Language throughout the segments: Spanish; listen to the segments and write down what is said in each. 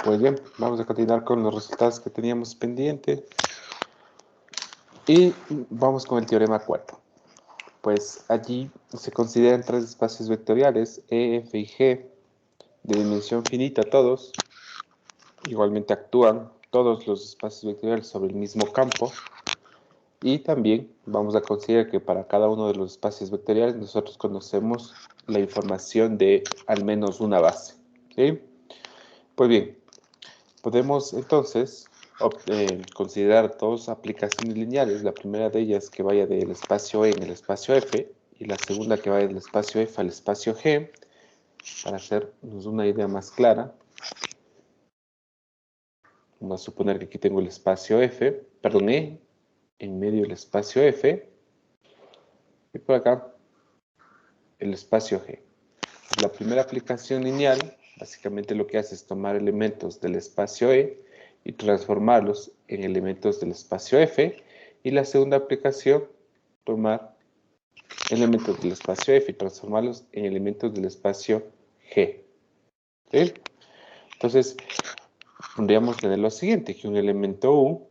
Pues bien, vamos a continuar con los resultados que teníamos pendiente. Y vamos con el teorema 4. Pues allí se consideran tres espacios vectoriales, E, F y G, de dimensión finita todos. Igualmente actúan todos los espacios vectoriales sobre el mismo campo. Y también vamos a considerar que para cada uno de los espacios vectoriales nosotros conocemos la información de al menos una base. ¿Sí? Pues bien, podemos entonces considerar dos aplicaciones lineales. La primera de ellas que vaya del espacio E en el espacio F y la segunda que vaya del espacio F al espacio G, para hacernos una idea más clara. Vamos a suponer que aquí tengo el espacio F, perdón, E, en medio del espacio F y por acá el espacio G. La primera aplicación lineal básicamente lo que hace es tomar elementos del espacio E y transformarlos en elementos del espacio F, y la segunda aplicación, tomar elementos del espacio F y transformarlos en elementos del espacio G. ¿Sí? Entonces, podríamos tener lo siguiente, que un elemento U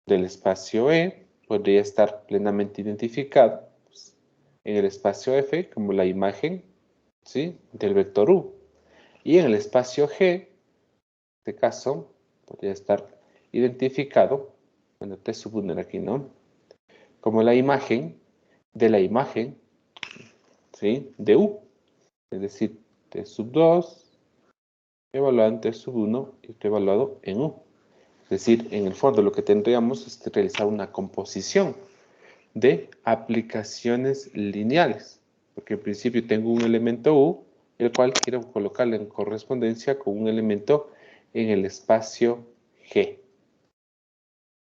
del espacio E podría estar plenamente identificado en el espacio F como la imagen, ¿sí?, del vector U. Y en el espacio G, en este caso, podría estar identificado, bueno, T sub 1 aquí, ¿no?, como la imagen de la imagen, ¿sí?, de U. Es decir, T sub 2, evaluado en T sub 1 y evaluado en U. Es decir, en el fondo lo que tendríamos es que realizar una composición de aplicaciones lineales, porque en principio tengo un elemento U, el cual quiero colocarle en correspondencia con un elemento en el espacio G.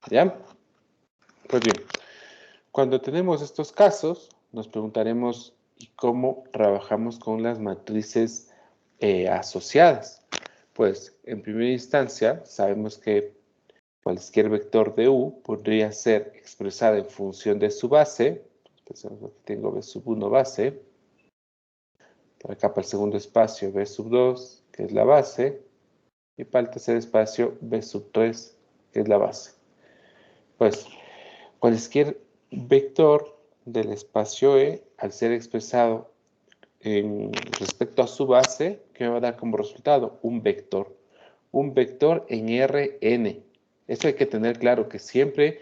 ¿Ya? Pues bien, cuando tenemos estos casos, nos preguntaremos ¿y cómo trabajamos con las matrices asociadas? Pues, en primera instancia, sabemos que cualquier vector de U podría ser expresado en función de su base. Pensemos que tengo B sub 1 base. Por acá para el segundo espacio B sub 2, que es la base. Y para el tercer espacio B sub 3, que es la base. Pues cualquier vector del espacio E, al ser expresado respecto a su base, ¿qué me va a dar como resultado? Un vector. Un vector en Rn. Eso hay que tener claro, que siempre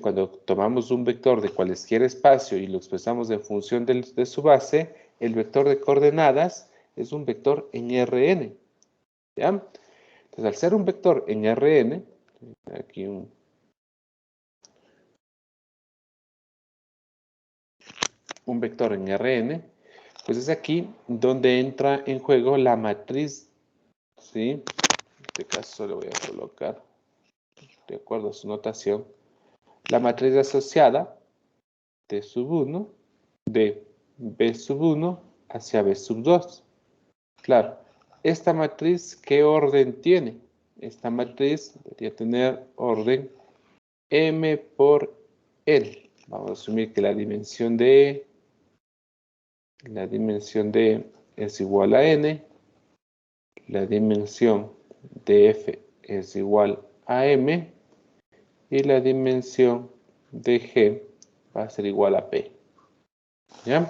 cuando tomamos un vector de cualquier espacio y lo expresamos en función de su base, el vector de coordenadas es un vector en Rn. ¿Ya? Entonces, al ser un vector en Rn, aquí un vector en Rn, pues es aquí donde entra en juego la matriz, ¿sí? En este caso le voy a colocar, de acuerdo a su notación, la matriz asociada T sub 1 de B sub 1 hacia B sub 2. Claro, esta matriz, ¿qué orden tiene? Esta matriz debería tener orden M por N. Vamos a asumir que la dimensión de E es igual a N, la dimensión de F es igual a M y la dimensión de G va a ser igual a P. ¿Ya?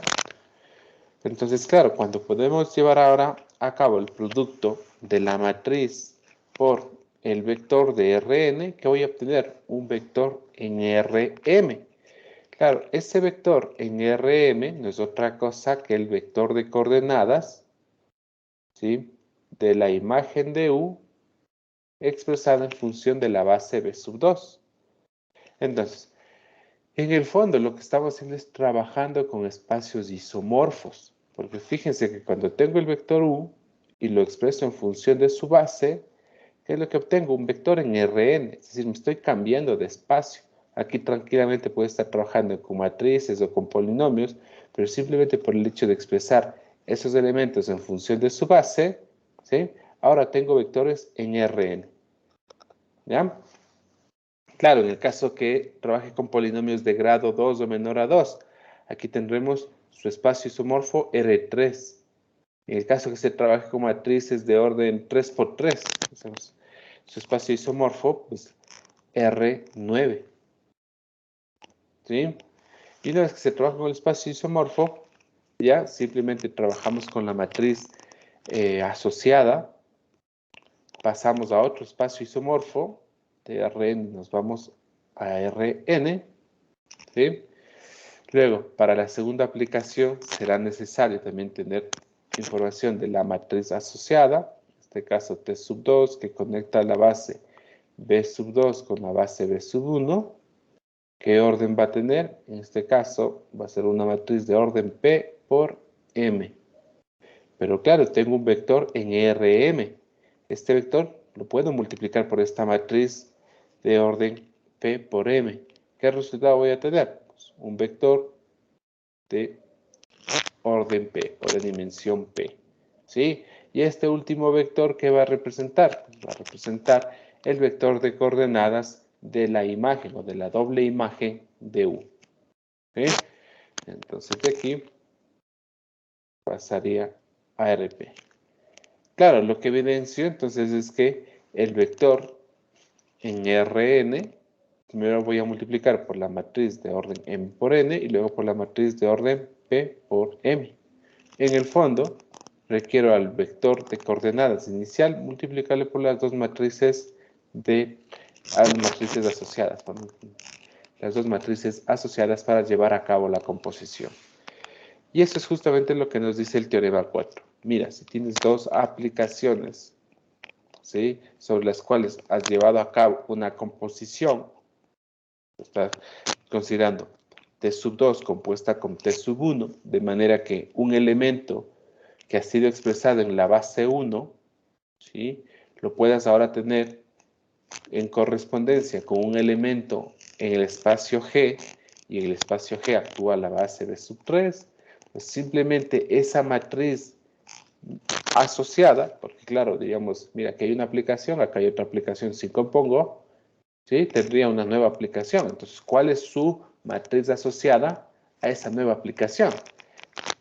Entonces, claro, cuando podemos llevar ahora a cabo el producto de la matriz por el vector de Rn, ¿qué voy a obtener? Un vector en Rm. Claro, ese vector en Rm no es otra cosa que el vector de coordenadas, ¿sí?, de la imagen de U expresada en función de la base B sub 2. Entonces, en el fondo lo que estamos haciendo es trabajando con espacios isomorfos, porque fíjense que cuando tengo el vector U y lo expreso en función de su base, ¿qué es lo que obtengo? Un vector en Rn, es decir, me estoy cambiando de espacio. Aquí tranquilamente puedo estar trabajando con matrices o con polinomios, pero simplemente por el hecho de expresar esos elementos en función de su base, ¿sí?, ahora tengo vectores en Rn. ¿Ya? Claro, en el caso que trabaje con polinomios de grado 2 o menor a 2, aquí tendremos su espacio isomorfo R3. En el caso que se trabaje con matrices de orden 3×3, su espacio isomorfo, pues R9. ¿Sí? Y una vez que se trabaja con el espacio isomorfo, ya simplemente trabajamos con la matriz asociada, pasamos a otro espacio isomorfo, de Rn nos vamos a Rn, ¿sí? Luego, para la segunda aplicación será necesario también tener información de la matriz asociada, en este caso T sub 2, que conecta la base B sub 2 con la base B sub 1. ¿Qué orden va a tener? En este caso va a ser una matriz de orden P por M. Pero claro, tengo un vector en Rm. Este vector lo puedo multiplicar por esta matriz de orden P por M. ¿Qué resultado voy a tener? Pues un vector de orden P o de dimensión P. ¿Sí? Y este último vector, ¿qué va a representar? Pues va a representar el vector de coordenadas de la imagen o de la doble imagen de U. ¿Sí? Entonces de aquí pasaría a RP. Claro, lo que evidencio entonces es que el vector en Rn, primero voy a multiplicar por la matriz de orden m por n y luego por la matriz de orden p por m. En el fondo, requiero al vector de coordenadas inicial multiplicarle por las dos matrices asociadas, las dos matrices asociadas para llevar a cabo la composición. Y eso es justamente lo que nos dice el teorema 4. Mira, si tienes dos aplicaciones, ¿sí?, sobre las cuales has llevado a cabo una composición, estás considerando T sub 2 compuesta con T sub 1, de manera que un elemento que ha sido expresado en la base 1, ¿sí?, lo puedas ahora tener en correspondencia con un elemento en el espacio G, y en el espacio G actúa la base B sub 3, pues simplemente esa matriz asociada, porque claro, digamos, mira, aquí hay una aplicación, acá hay otra aplicación, si compongo, ¿sí?, tendría una nueva aplicación. Entonces, ¿cuál es su matriz asociada a esa nueva aplicación?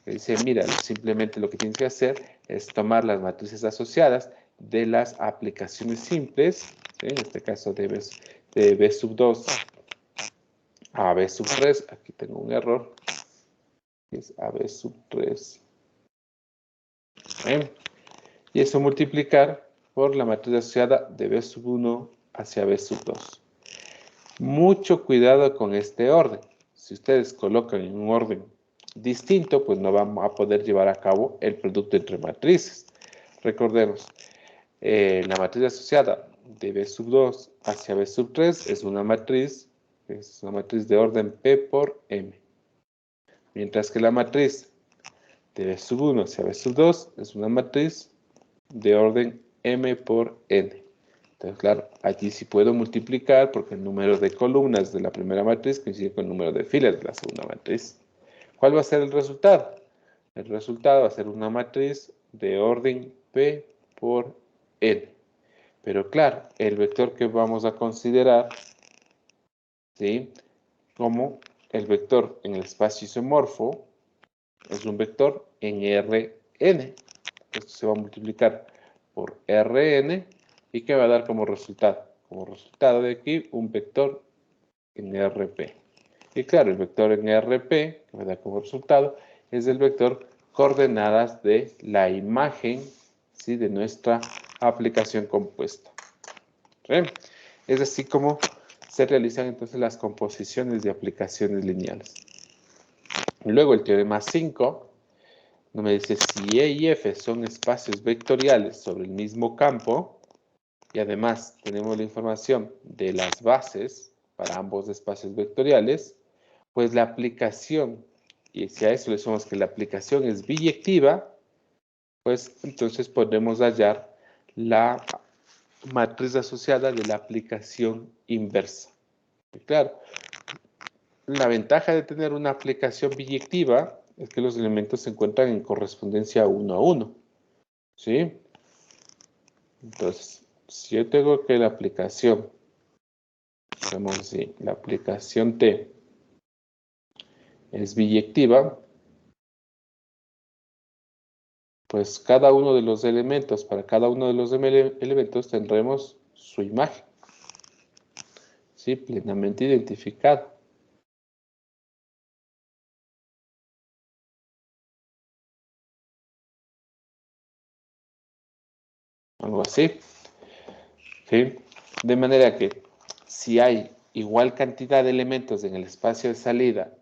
Dice, mira, simplemente lo que tienes que hacer es tomar las matrices asociadas de las aplicaciones simples, ¿sí?, en este caso de B sub 2 a B sub 3, aquí tengo un error, es a B sub 3, ¿sí?, y eso multiplicar por la matriz asociada de B sub 1 hacia B sub 2. Mucho cuidado con este orden. Si ustedes colocan en un orden distinto, pues no vamos a poder llevar a cabo el producto entre matrices. Recordemos, la matriz asociada de B sub 2 hacia B sub 3 es una matriz de orden P por M. Mientras que la matriz de B sub 1 hacia B sub 2 es una matriz de orden M por N. Entonces, claro, aquí sí puedo multiplicar porque el número de columnas de la primera matriz coincide con el número de filas de la segunda matriz. ¿Cuál va a ser el resultado? El resultado va a ser una matriz de orden P por N. Pero claro, el vector que vamos a considerar, ¿sí?, como el vector en el espacio isomorfo es un vector en Rn. Esto se va a multiplicar por Rn y que va a dar como resultado. Como resultado de aquí, un vector en Rp. Y claro, el vector en Rp, que va a dar como resultado, es el vector coordenadas de la imagen, ¿sí?, de nuestra aplicación compuesta. ¿Sí? Es así como se realizan entonces las composiciones de aplicaciones lineales. Y luego el teorema 5 me dice si E y F son espacios vectoriales sobre el mismo campo, y además tenemos la información de las bases para ambos espacios vectoriales, pues la aplicación, y si a eso le sumamos que la aplicación es biyectiva, pues entonces podremos hallar la matriz asociada de la aplicación inversa. Y claro, la ventaja de tener una aplicación biyectiva es que los elementos se encuentran en correspondencia 1 a 1. ¿Sí? Entonces, si yo tengo que la aplicación, digamos así, la aplicación T es biyectiva, pues cada uno de los elementos, para cada uno de los elementos tendremos su imagen, ¿sí? Plenamente identificada. Algo así, ¿sí? De manera que si hay igual cantidad de elementos en el espacio de salida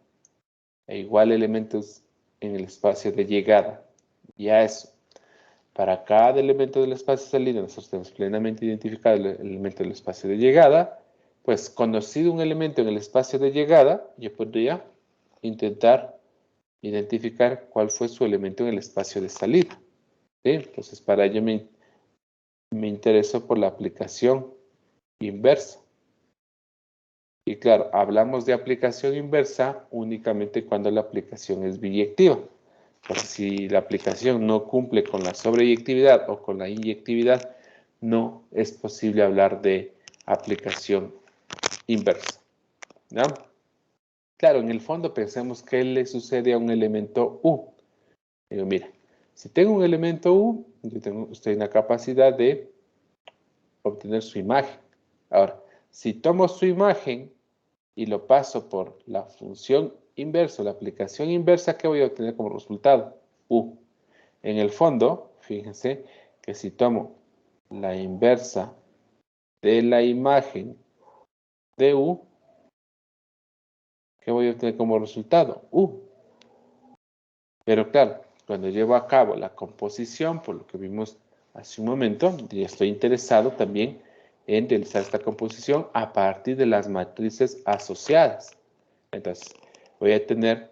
e igual elementos en el espacio de llegada, ya eso, para cada elemento del espacio de salida nosotros tenemos plenamente identificado el elemento del espacio de llegada, pues conocido un elemento en el espacio de llegada, yo podría intentar identificar cuál fue su elemento en el espacio de salida, ¿sí? Entonces para ello me intereso por la aplicación inversa. Y claro, hablamos de aplicación inversa únicamente cuando la aplicación es biyectiva. Porque si la aplicación no cumple con la sobreyectividad o con la inyectividad, no es posible hablar de aplicación inversa, ¿no? Claro, en el fondo pensemos qué le sucede a un elemento U. Digo, mira, si tengo un elemento U, yo tengo usted una capacidad de obtener su imagen. Ahora, si tomo su imagen y lo paso por la función inversa, la aplicación inversa, ¿qué voy a obtener como resultado? U. En el fondo, fíjense que si tomo la inversa de la imagen de U, ¿qué voy a obtener como resultado? U. Pero claro, cuando llevo a cabo la composición, por lo que vimos hace un momento, ya estoy interesado también en realizar esta composición a partir de las matrices asociadas. Entonces, voy a tener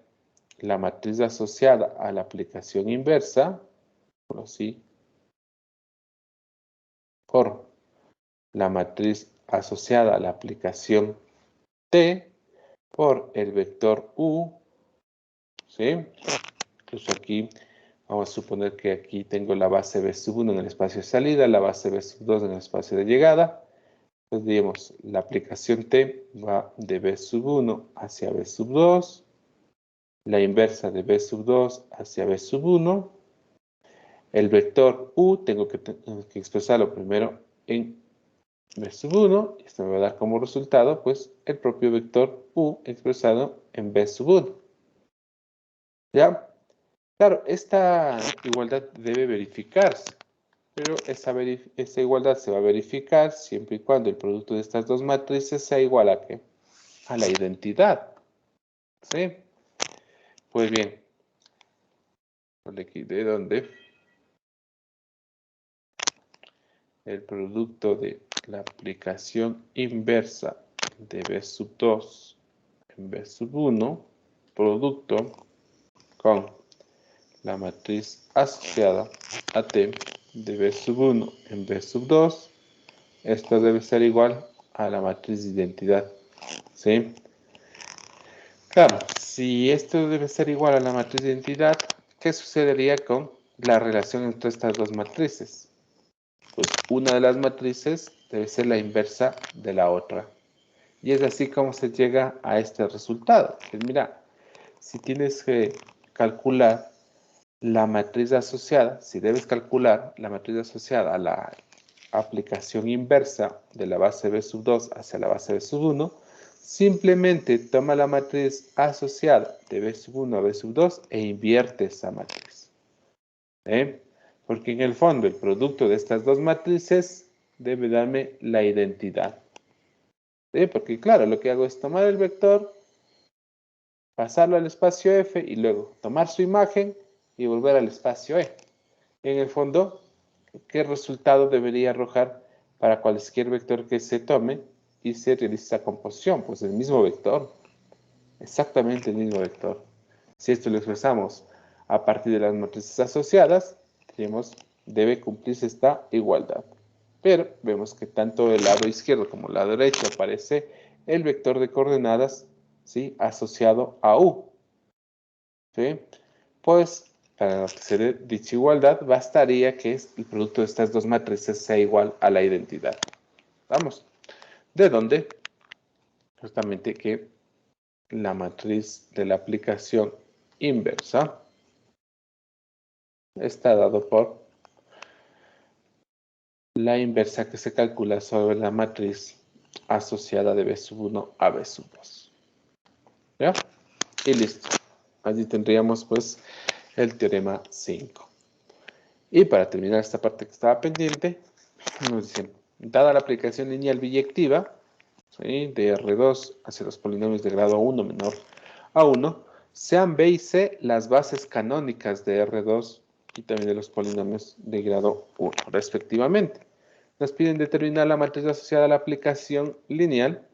la matriz asociada a la aplicación inversa, por así, por la matriz asociada a la aplicación T, por el vector U, ¿sí? Incluso aquí vamos a suponer que aquí tengo la base B sub 1 en el espacio de salida, la base B sub 2 en el espacio de llegada. Entonces digamos, la aplicación T va de B sub 1 hacia B sub 2, la inversa de B sub 2 hacia B sub 1. El vector U tengo que expresarlo primero en B sub 1, y esto me va a dar como resultado, pues, el propio vector U expresado en B sub 1. ¿Ya? Claro, esta igualdad debe verificarse, pero esa igualdad se va a verificar siempre y cuando el producto de estas dos matrices sea igual a ¿qué? A la identidad. ¿Sí? Pues bien, de aquí, ¿de dónde? El producto de la aplicación inversa de B sub 2 en B sub 1, producto con la matriz asociada a T de B sub 1 en B sub 2, esto debe ser igual a la matriz de identidad, ¿sí? Claro, si esto debe ser igual a la matriz de identidad, ¿qué sucedería con la relación entre estas dos matrices? Pues una de las matrices debe ser la inversa de la otra. Y es así como se llega a este resultado. Pues mira, si tienes que calcular la matriz asociada, si debes calcular la matriz asociada a la aplicación inversa de la base B sub 2 hacia la base B sub 1, simplemente toma la matriz asociada de B sub 1 a B sub 2 e invierte esa matriz. Porque en el fondo el producto de estas dos matrices debe darme la identidad. Porque claro, lo que hago es tomar el vector, pasarlo al espacio F y luego tomar su imagen y volver al espacio E. En el fondo, ¿qué resultado debería arrojar para cualquier vector que se tome y se realice esa composición? Pues el mismo vector, exactamente el mismo vector. Si esto lo expresamos a partir de las matrices asociadas, tenemos, debe cumplirse esta igualdad. Pero vemos que tanto el lado izquierdo como el lado derecho aparece el vector de coordenadas, ¿sí?, asociado a U. ¿Sí? Pues para que se dé dicha igualdad, bastaría que el producto de estas dos matrices sea igual a la identidad. Vamos. ¿De dónde? Justamente que la matriz de la aplicación inversa está dado por la inversa que se calcula sobre la matriz asociada de B sub 1 a B sub 2. ¿Ya? Y listo. Allí tendríamos pues el teorema 5. Y para terminar esta parte que estaba pendiente, nos dicen, dada la aplicación lineal biyectiva, ¿sí?, de R2 hacia los polinomios de grado 1 menor a 1, sean B y C las bases canónicas de R2 y también de los polinomios de grado 1, respectivamente. Nos piden determinar la matriz asociada a la aplicación lineal,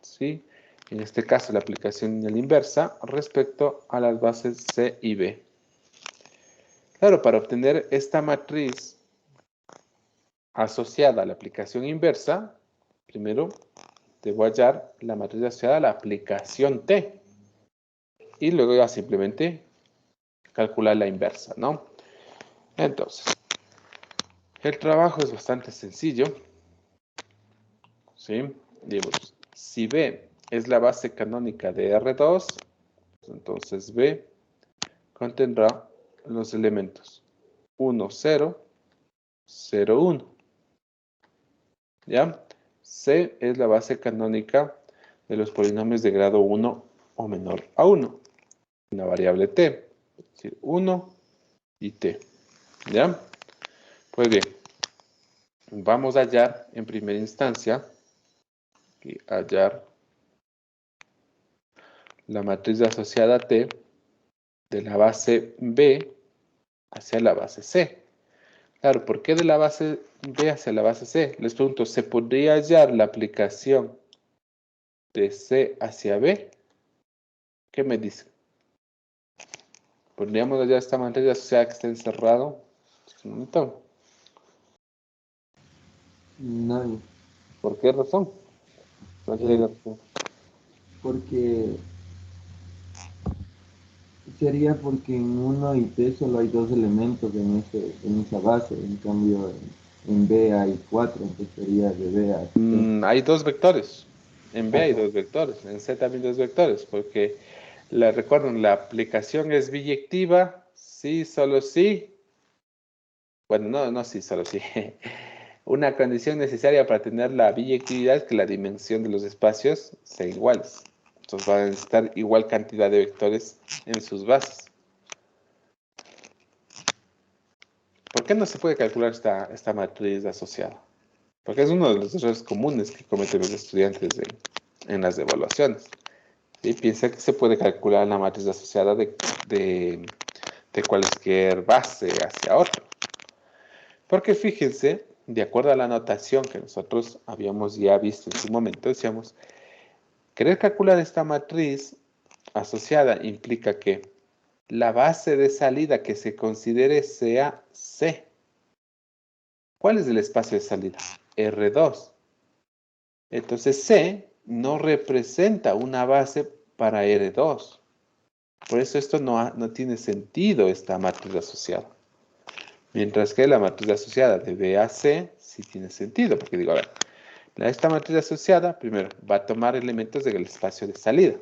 ¿sí?, en este caso la aplicación lineal inversa, respecto a las bases C y B. Claro, para obtener esta matriz asociada a la aplicación inversa, primero debo hallar la matriz asociada a la aplicación T. Y luego ya simplemente calcular la inversa, ¿no? Entonces, el trabajo es bastante sencillo, ¿sí? Digamos, si B es la base canónica de R2, entonces B contendrá los elementos 1, 0, 0, 1. ¿Ya? C es la base canónica de los polinomios de grado 1 o menor a 1. Una variable t, es decir, 1 y t. ¿Ya? Pues bien, vamos a hallar en primera instancia, hallar la matriz asociada T de la base B hacia la base C. Claro, ¿por qué de la base B hacia la base C? Les pregunto, ¿se podría hallar la aplicación de C hacia B? ¿Qué me dicen? ¿Podríamos hallar esta matriz asociada que está encerrado? Un montón. No, ¿Por qué razón? ¿Cuál sería la razón? porque sería porque en 1 y T solo hay 2 elementos en esa base, en cambio en B hay 4, entonces sería de B a T. Hay dos vectores. En B hay Ajá. dos vectores. En C también dos vectores. Porque, recuerden, la aplicación es biyectiva. Sí, solo sí. Bueno, no sí, solo sí. Una condición necesaria para tener la biyectividad es que la dimensión de los espacios sea iguales. Entonces van a necesitar igual cantidad de vectores en sus bases. ¿Por qué no se puede calcular esta matriz asociada? Porque es uno de los errores comunes que cometen los estudiantes en las evaluaciones. ¿Sí? Piensa que se puede calcular la matriz asociada de cualquier base hacia otra. Porque fíjense, de acuerdo a la notación que nosotros habíamos ya visto en su momento, decíamos, querer calcular esta matriz asociada implica que la base de salida que se considere sea C. ¿Cuál es el espacio de salida? R2. Entonces C no representa una base para R2. Por eso esto no tiene sentido, esta matriz asociada. Mientras que la matriz asociada de B a C sí tiene sentido, porque digo, a ver, esta matriz asociada, primero, va a tomar elementos del espacio de salida.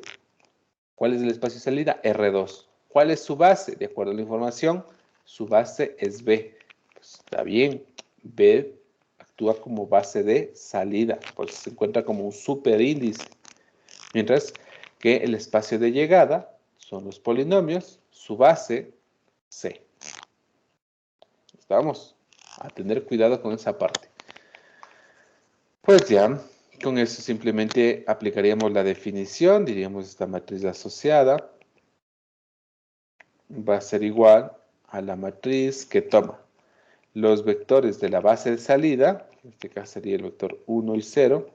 ¿Cuál es el espacio de salida? R2. ¿Cuál es su base? De acuerdo a la información, su base es B. Pues está bien, B actúa como base de salida, por eso se encuentra como un superíndice. Mientras que el espacio de llegada son los polinomios, su base, C. Vamos a tener cuidado con esa parte. Pues ya, con eso simplemente aplicaríamos la definición, diríamos esta matriz asociada va a ser igual a la matriz que toma los vectores de la base de salida, en este caso sería el vector 1 y 0,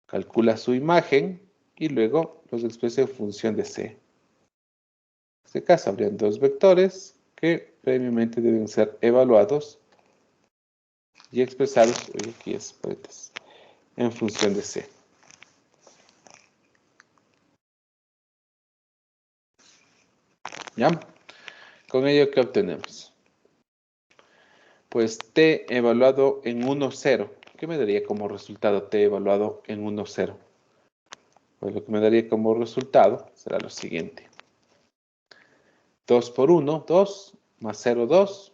calcula su imagen y luego los expresa en función de C. En este caso habrían dos vectores que previamente deben ser evaluados y expresados, aquí es paréntesis, en función de C. ¿Ya? Con ello, ¿qué obtenemos? Pues T evaluado en 1, 0. ¿Qué me daría como resultado T evaluado en 1, 0? Pues lo que me daría como resultado será lo siguiente. 2 por 1, 2. más 0, 2.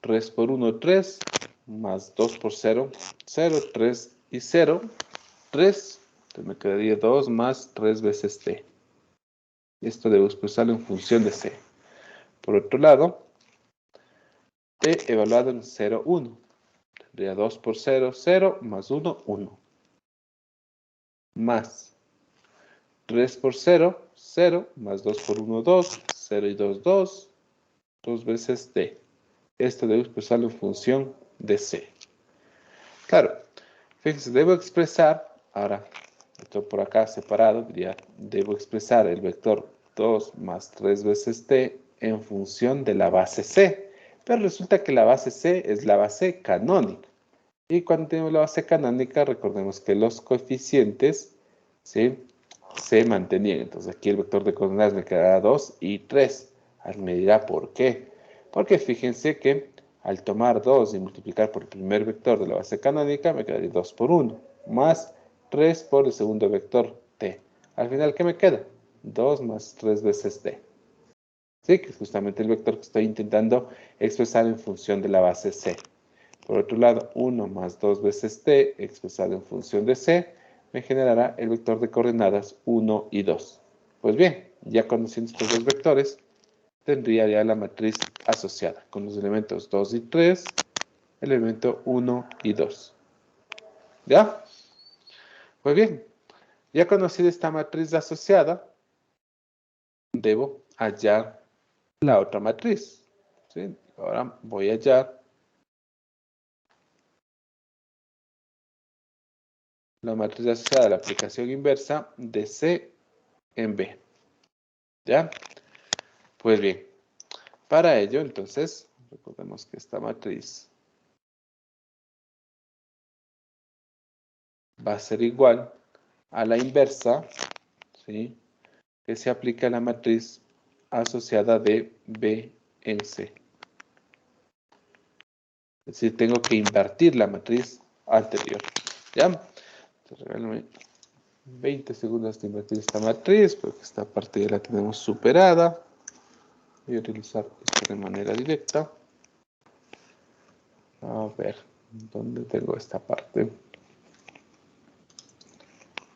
3 por 1, 3, más 2 por 0, 0, 3 y 0, 3. Entonces me quedaría 2 más 3 veces t. Esto debo expresarlo en función de c. Por otro lado, t evaluado en 0, 1. Tendría 2 por 0, 0, más 1, 1. Más 3 por 0, 0, más 2 por 1, 2, 0 y 2, 2, 2 veces t. Esto debo expresarlo en función de c. Claro, fíjense, debo expresar, ahora, esto por acá separado, diría, debo expresar el vector 2 más 3 veces t en función de la base c. Pero resulta que la base c es la base canónica. Y cuando tenemos la base canónica, recordemos que los coeficientes, ¿sí?, se mantenían. Entonces aquí el vector de coordenadas me quedará 2 y 3. Me dirá por qué. Porque fíjense que al tomar 2 y multiplicar por el primer vector de la base canónica, me quedaría 2 por 1, más 3 por el segundo vector t. Al final, ¿qué me queda? 2 más 3 veces t. Sí, que es justamente el vector que estoy intentando expresar en función de la base c. Por otro lado, 1 más 2 veces t expresado en función de c me generará el vector de coordenadas 1 y 2. Pues bien, ya conociendo estos dos vectores, tendría ya la matriz asociada con los elementos 2 y 3, el elemento 1 y 2. ¿Ya? Pues bien, ya conocida esta matriz asociada, debo hallar la otra matriz. ¿Sí? Ahora voy a hallar la matriz asociada a la aplicación inversa de C en B. ¿Ya? Pues bien, para ello, entonces, recordemos que esta matriz va a ser igual a la inversa, ¿sí?, que se aplica a la matriz asociada de B en C. Es decir, tengo que invertir la matriz anterior. ¿Ya? Entonces, regálame 20 segundos de invertir esta matriz, porque esta parte ya la tenemos superada. Voy a utilizar esto de manera directa. A ver, ¿dónde tengo esta parte?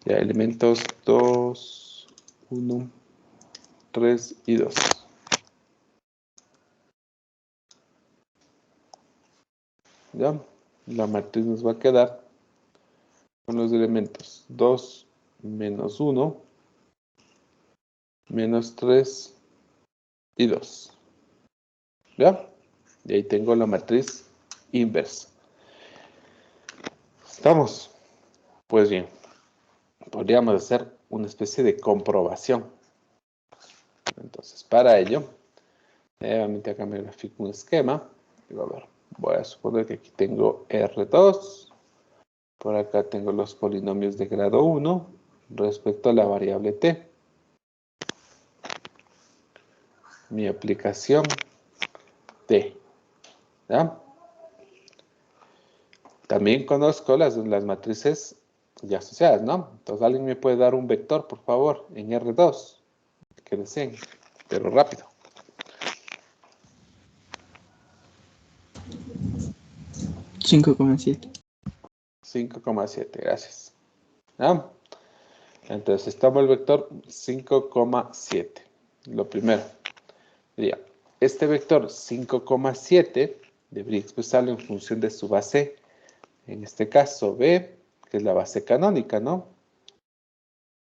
Ya, elementos 2, 1, 3 y 2. ¿Ya? La matriz nos va a quedar con los elementos 2 menos 1, menos 3 y 2. ¿Ya? Y ahí tengo la matriz inversa. ¿Estamos? Pues bien, podríamos hacer una especie de comprobación. Entonces, para ello, nuevamente acá me grafico un esquema. Digo, a ver, voy a suponer que aquí tengo R2. Por acá tengo los polinomios de grado 1 respecto a la variable t. Mi aplicación t. ¿Ya? También conozco las matrices ya asociadas, ¿no? Entonces, ¿alguien me puede dar un vector, por favor, en R2? Que deseen, pero rápido. 5,7. 5,7, gracias. ¿Ya? Entonces, tomo el vector 5,7. Lo primero, diría, este vector 5,7 debería expresarlo en función de su base, en este caso B, que es la base canónica, ¿no?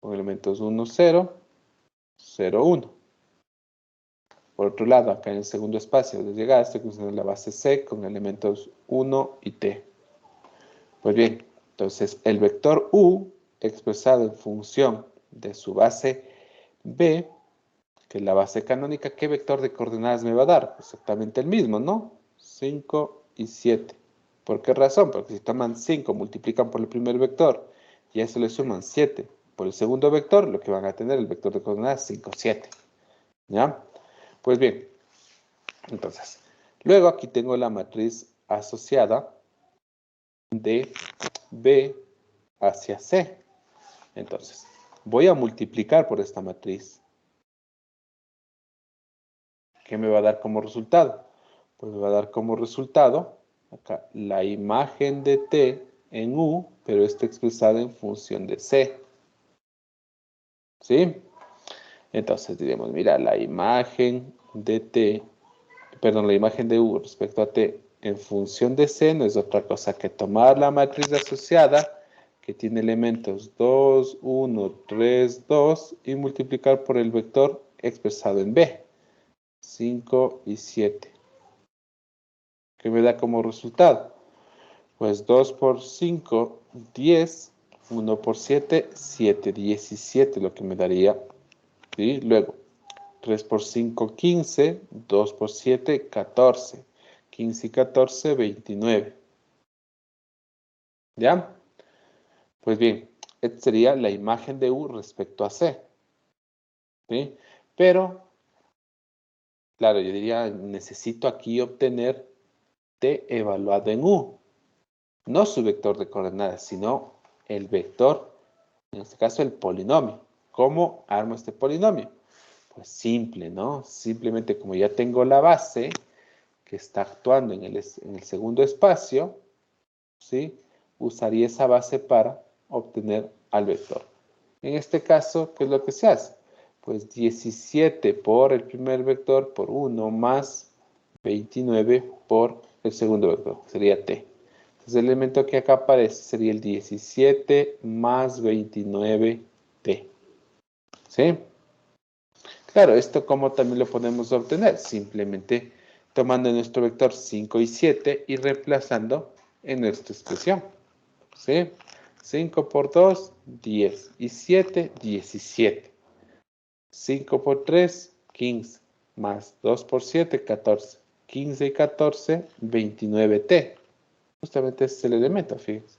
Con elementos 1, 0, 0, 1. Por otro lado, acá en el segundo espacio de llegada estoy considerando la base C con elementos 1 y t. Pues bien, entonces el vector U expresado en función de su base B, que es la base canónica, ¿qué vector de coordenadas me va a dar? Exactamente el mismo, ¿no? 5 y 7. ¿Por qué razón? Porque si toman 5, multiplican por el primer vector y a eso le suman 7 por el segundo vector, lo que van a tener el vector de coordenadas 5, 7. ¿Ya? Pues bien, entonces, luego aquí tengo la matriz asociada de B hacia C. Entonces, voy a multiplicar por esta matriz. ¿qué me va a dar como resultado? Pues me va a dar como resultado acá la imagen de T en U, pero está expresada en función de C. ¿Sí? Entonces diremos, mira, la imagen de T, perdón, la imagen de U respecto a T en función de C no es otra cosa que tomar la matriz asociada que tiene elementos 2, 1, 3, 2 y multiplicar por el vector expresado en B, 5 y 7. ¿Qué me da como resultado? Pues 2 por 5, 10, 1 por 7, 7, 17 lo que me daría. ¿Sí? Luego, 3 por 5, 15, 2 por 7, 14, 15 y 14, 29. ¿Ya? Pues bien, esta sería la imagen de U respecto a C. ¿Sí? Pero, claro, yo diría, necesito aquí obtener T evaluado en U. No su vector de coordenadas, sino el vector, en este caso el polinomio. ¿Cómo armo este polinomio? Pues simple, ¿no? Simplemente como ya tengo la base que está actuando en el segundo espacio, ¿sí? Usaría esa base para obtener al vector. En este caso, ¿qué es lo que se hace? Pues 17 por el primer vector por 1 más 29 por el segundo vector, que sería T. Entonces el elemento que acá aparece sería el 17 más 29T. ¿Sí? Claro, esto como también lo podemos obtener, simplemente tomando nuestro vector 5 y 7 y reemplazando en nuestra expresión. ¿Sí? 5 por 2, 10 y 7, 17. 5 por 3, 15, más 2 por 7, 14. 15 y 14, 29T. Justamente ese es el elemento, fíjense.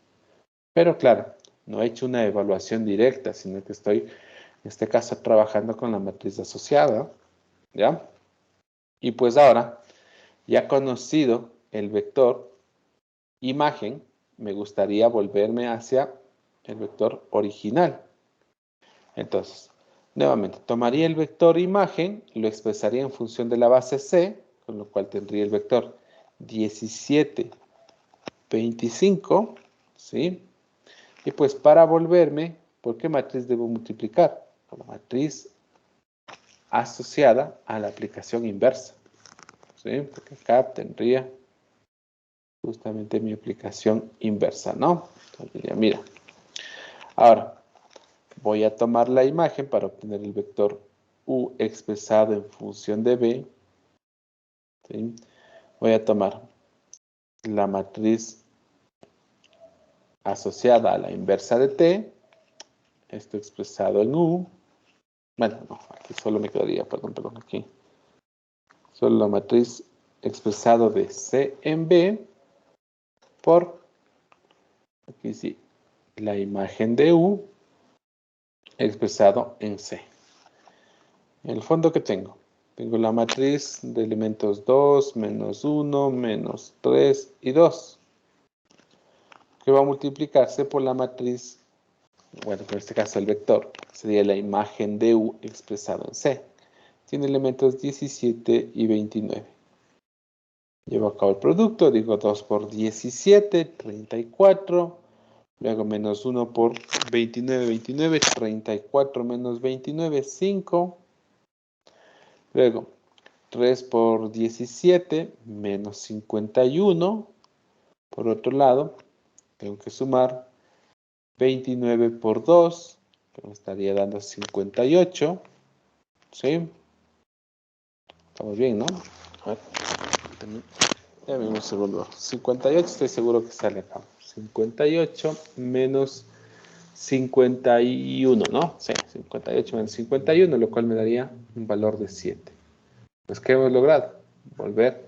Pero claro, no he hecho una evaluación directa, sino que estoy, en este caso, trabajando con la matriz asociada. ¿Ya? Y pues ahora, ya conocido el vector imagen, me gustaría volverme hacia el vector original. Entonces, nuevamente, tomaría el vector imagen, lo expresaría en función de la base C, con lo cual tendría el vector 17, 25, ¿sí? Y pues para volverme, ¿por qué matriz debo multiplicar? Por la matriz asociada a la aplicación inversa. ¿Sí? Porque acá tendría justamente mi aplicación inversa, ¿no? Entonces diría, mira, ahora voy a tomar la imagen para obtener el vector U expresado en función de B. ¿Sí? Voy a tomar la matriz asociada a la inversa de T, esto expresado en U. Bueno, no, aquí solo me quedaría, perdón, aquí. Solo la matriz expresado de C en B por, aquí sí, la imagen de U expresado en C. En el fondo, ¿qué tengo? Tengo la matriz de elementos 2, menos 1, menos 3 y 2, que va a multiplicarse por la matriz, bueno, en este caso el vector, sería la imagen de U expresado en C. Tiene elementos 17 y 29. Llevo a cabo el producto, digo 2 por 17, 34. Luego menos 1 por 29, 29, 34 menos 29, 5. Luego 3 por 17 menos 51. Por otro lado, tengo que sumar 29 por 2, que me estaría dando 58. ¿Sí? Estamos bien, ¿no? A ver, ya un segundo. 58 estoy seguro que sale acá. 58 menos 51, ¿no? Sí, 58 menos 51, lo cual me daría un valor de 7. Pues, ¿qué hemos logrado? Volver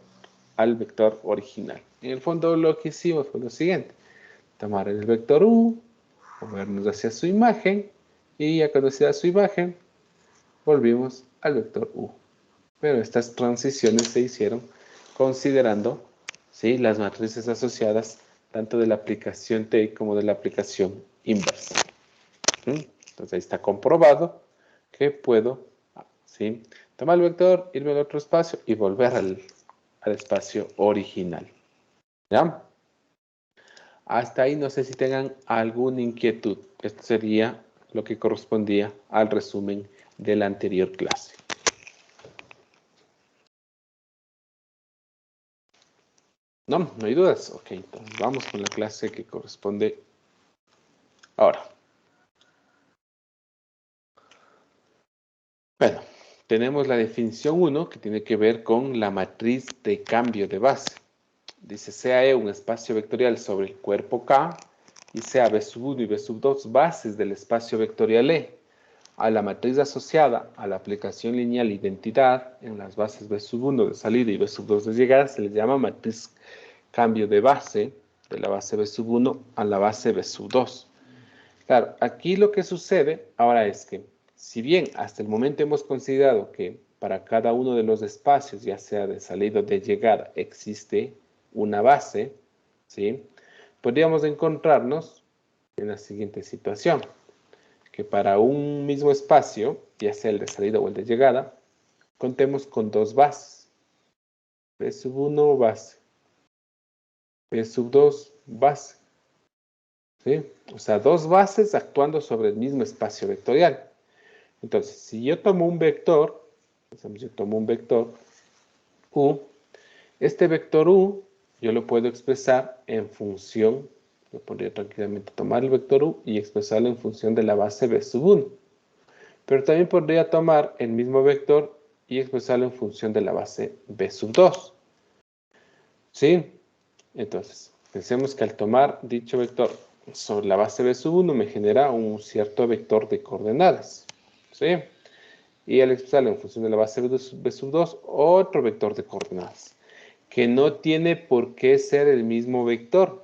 al vector original. En el fondo lo que hicimos fue lo siguiente. Tomar el vector U, movernos hacia su imagen, y ya conocida su imagen, volvimos al vector U. Pero estas transiciones se hicieron considerando, ¿sí?, las matrices asociadas tanto de la aplicación T como de la aplicación inversa. Entonces ahí está comprobado que puedo, ¿sí?, Tomar el vector, irme al otro espacio y volver al espacio original. ¿Ya? Hasta ahí no sé si tengan alguna inquietud. Esto sería lo que correspondía al resumen de la anterior clase. ¿No? ¿No hay dudas? Ok, entonces vamos con la clase que corresponde ahora. Bueno, tenemos la definición 1 que tiene que ver con la matriz de cambio de base. Dice, sea E un espacio vectorial sobre el cuerpo K y sea B sub 1 y B sub 2 bases del espacio vectorial E. A la matriz asociada a la aplicación lineal identidad en las bases B sub 1 de salida y B sub 2 de llegada se les llama matriz cambio de base de la base B sub 1 a la base B sub 2. Claro, aquí lo que sucede ahora es que si bien hasta el momento hemos considerado que para cada uno de los espacios, ya sea de salida o de llegada, existe una base, ¿sí? Podríamos encontrarnos en la siguiente situación, que para un mismo espacio, ya sea el de salida o el de llegada, contemos con dos bases. B sub 1 base, B sub 2 base, ¿sí? O sea, dos bases actuando sobre el mismo espacio vectorial. Entonces, si yo tomo un vector, yo tomo un vector U, este vector U yo lo puedo expresar en función, yo podría tranquilamente tomar el vector U y expresarlo en función de la base B sub 1. Pero también podría tomar el mismo vector y expresarlo en función de la base B sub 2. ¿Sí? Entonces, pensemos que al tomar dicho vector sobre la base B sub 1 me genera un cierto vector de coordenadas. ¿Sí? Y al expresarlo en función de la base B sub 2, otro vector de coordenadas, que no tiene por qué ser el mismo vector.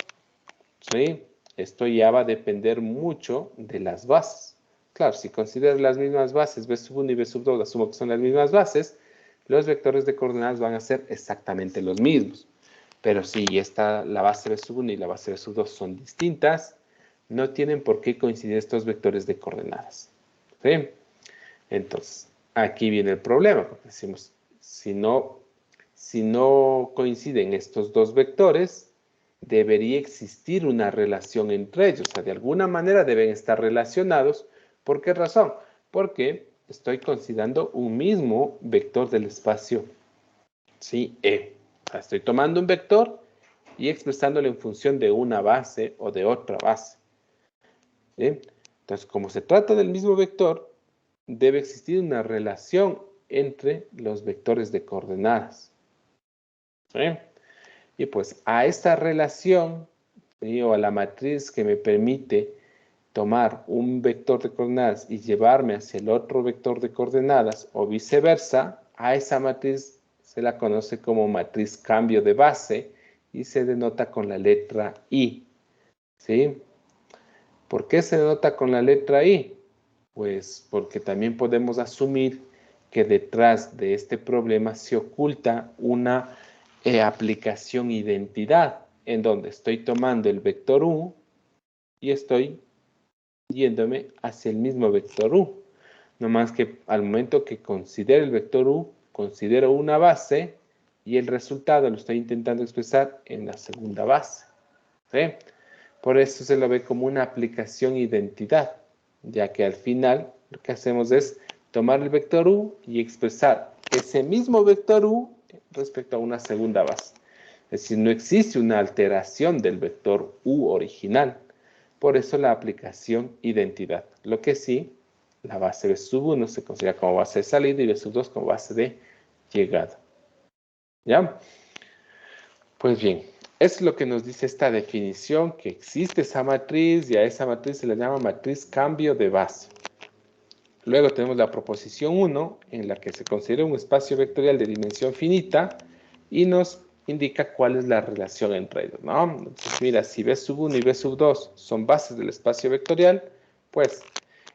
¿Sí? Esto ya va a depender mucho de las bases. Claro, si consideras las mismas bases, B sub 1 y B sub 2, asumo que son las mismas bases, los vectores de coordenadas van a ser exactamente los mismos. Pero si la base B sub 1 y la base B sub 2 son distintas, no tienen por qué coincidir estos vectores de coordenadas. ¿Sí? Entonces, aquí viene el problema, porque decimos, si no coinciden estos dos vectores, debería existir una relación entre ellos. O sea, de alguna manera deben estar relacionados. ¿Por qué razón? Porque estoy considerando un mismo vector del espacio, ¿sí? E. O sea, estoy tomando un vector y expresándolo en función de una base o de otra base. ¿Sí? Entonces, como se trata del mismo vector, debe existir una relación entre los vectores de coordenadas. ¿Sí? Y pues a esta relación, ¿sí? O a la matriz que me permite tomar un vector de coordenadas y llevarme hacia el otro vector de coordenadas o viceversa, a esa matriz se la conoce como matriz cambio de base y se denota con la letra I. ¿Sí? ¿Por qué se denota con la letra I? Pues porque también podemos asumir que detrás de este problema se oculta una aplicación identidad, en donde estoy tomando el vector U y estoy yéndome hacia el mismo vector U. No más que al momento que considero el vector U, considero una base y el resultado lo estoy intentando expresar en la segunda base. ¿Sí? Por eso se lo ve como una aplicación identidad, ya que al final lo que hacemos es tomar el vector U y expresar ese mismo vector U respecto a una segunda base. Es decir, no existe una alteración del vector U original. Por eso la aplicación identidad. Lo que sí, la base B sub 1 se considera como base de salida y B sub 2 como base de llegada. ¿Ya? Pues bien, es lo que nos dice esta definición, que existe esa matriz y a esa matriz se le llama matriz cambio de base. Luego tenemos la proposición 1, en la que se considera un espacio vectorial de dimensión finita y nos indica cuál es la relación entre ellos, ¿no? Entonces, mira, si B sub 1 y B sub 2 son bases del espacio vectorial, pues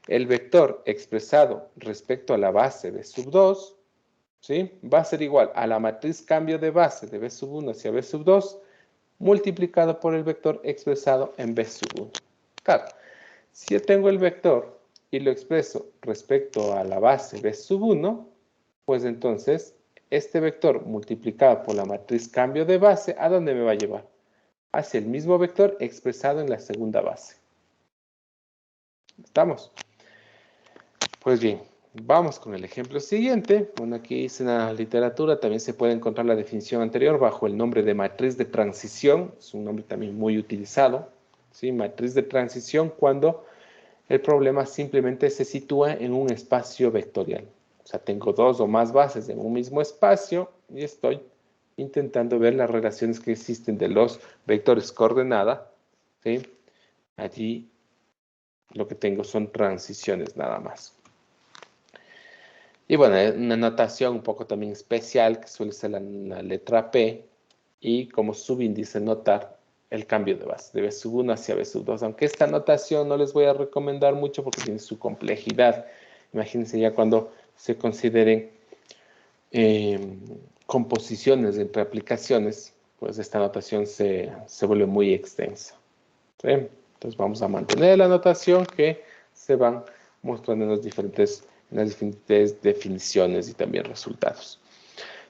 el vector expresado respecto a la base B sub 2, ¿sí? Va a ser igual a la matriz cambio de base de B sub 1 hacia B sub 2 multiplicado por el vector expresado en B sub 1. Claro, si yo tengo el vector y lo expreso respecto a la base B sub 1, pues entonces este vector multiplicado por la matriz cambio de base, ¿a dónde me va a llevar? Hacia el mismo vector expresado en la segunda base. ¿Estamos? Pues bien, vamos con el ejemplo siguiente. Bueno, aquí dice en la literatura, también se puede encontrar la definición anterior bajo el nombre de matriz de transición. Es un nombre también muy utilizado. ¿Sí? Matriz de transición cuando el problema simplemente se sitúa en un espacio vectorial. O sea, tengo dos o más bases en un mismo espacio y estoy intentando ver las relaciones que existen de los vectores coordenada. ¿Sí? Allí lo que tengo son transiciones nada más. Y bueno, una notación un poco también especial que suele ser la letra P y como subíndice notar el cambio de base, de B sub 1 hacia B sub 2. Aunque esta notación no les voy a recomendar mucho porque tiene su complejidad. Imagínense ya cuando se consideren composiciones entre aplicaciones, pues esta notación se vuelve muy extensa. ¿Sí? Entonces vamos a mantener la notación que se van mostrando en las diferentes definiciones y también resultados.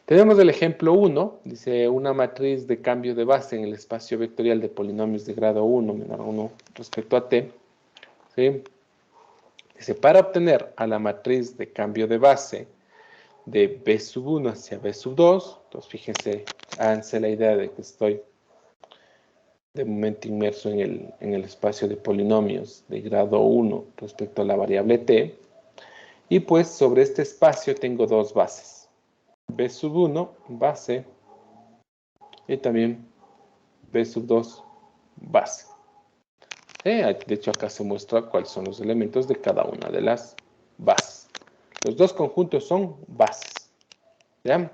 Tenemos el ejemplo 1, dice una matriz de cambio de base en el espacio vectorial de polinomios de grado 1 menor a 1 respecto a t. ¿Sí? Dice, para obtener a la matriz de cambio de base de B sub 1 hacia B sub 2, entonces fíjense, háganse la idea de que estoy de momento inmerso en el espacio de polinomios de grado 1 respecto a la variable t. Y pues sobre este espacio tengo dos bases. B sub 1 base y también B sub 2 base. De hecho acá se muestra cuáles son los elementos de cada una de las bases. Los dos conjuntos son bases. ¿Ya?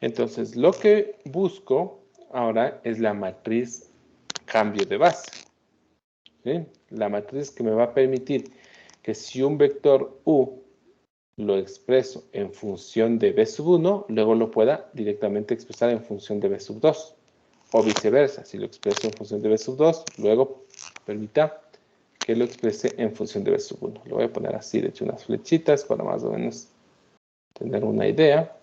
Entonces lo que busco ahora es la matriz cambio de base. ¿Sí? La matriz que me va a permitir que si un vector U lo expreso en función de B sub 1, luego lo pueda directamente expresar en función de B sub 2. O viceversa, si lo expreso en función de B sub 2, luego permita que lo exprese en función de B sub 1. Lo voy a poner así, de hecho, unas flechitas para más o menos tener una idea.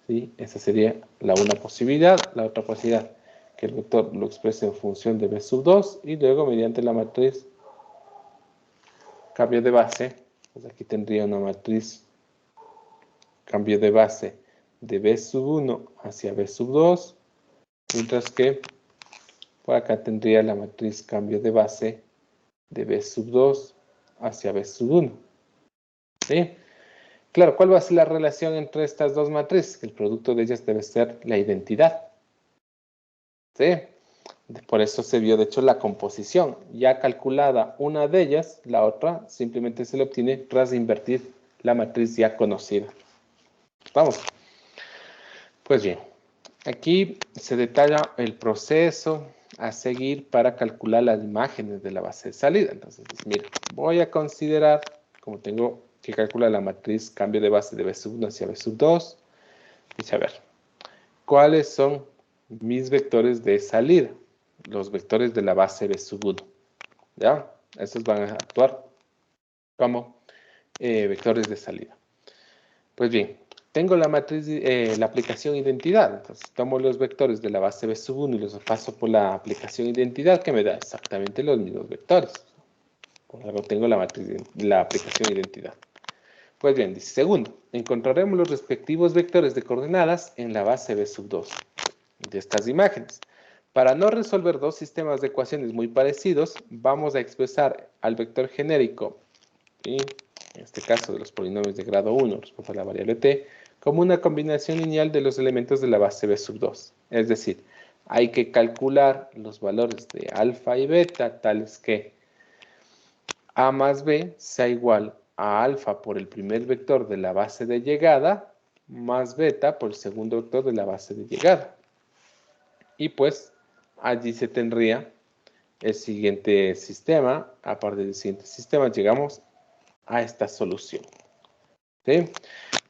¿Sí? Esa sería una posibilidad. La otra posibilidad, que el vector lo exprese en función de B sub 2 y luego mediante la matriz cambio de base, pues aquí tendría una matriz cambio de base de B sub 1 hacia B sub 2, mientras que por acá tendría la matriz cambio de base de B sub 2 hacia B sub 1. ¿Sí? Claro, ¿cuál va a ser la relación entre estas dos matrices? El producto de ellas debe ser la identidad. ¿Sí? Por eso se vio, de hecho, la composición. Ya calculada una de ellas, la otra simplemente se le obtiene tras invertir la matriz ya conocida. Vamos. Pues bien, aquí se detalla el proceso a seguir para calcular las imágenes de la base de salida. Entonces, mira, voy a considerar, como tengo que calcular la matriz cambio de base de B sub 1 hacia B sub 2, dice, a ver, ¿cuáles son mis vectores de salida? Los vectores de la base B sub 1. ¿Ya? Estos van a actuar como vectores de salida. Pues bien, tengo la matriz, la aplicación identidad. Entonces tomo los vectores de la base B sub 1 y los paso por la aplicación identidad que me da exactamente los mismos vectores. Por algo tengo la matriz, la aplicación identidad. Pues bien, dice segundo, encontraremos los respectivos vectores de coordenadas en la base B sub 2 de estas imágenes. Para no resolver dos sistemas de ecuaciones muy parecidos, vamos a expresar al vector genérico, ¿sí? En este caso de los polinomios de grado 1 respecto a la variable t, como una combinación lineal de los elementos de la base B sub 2. Es decir, hay que calcular los valores de alfa y beta tales que a más b sea igual a alfa por el primer vector de la base de llegada más beta por el segundo vector de la base de llegada. Y pues allí se tendría el siguiente sistema. A partir del siguiente sistema llegamos a esta solución. ¿Sí?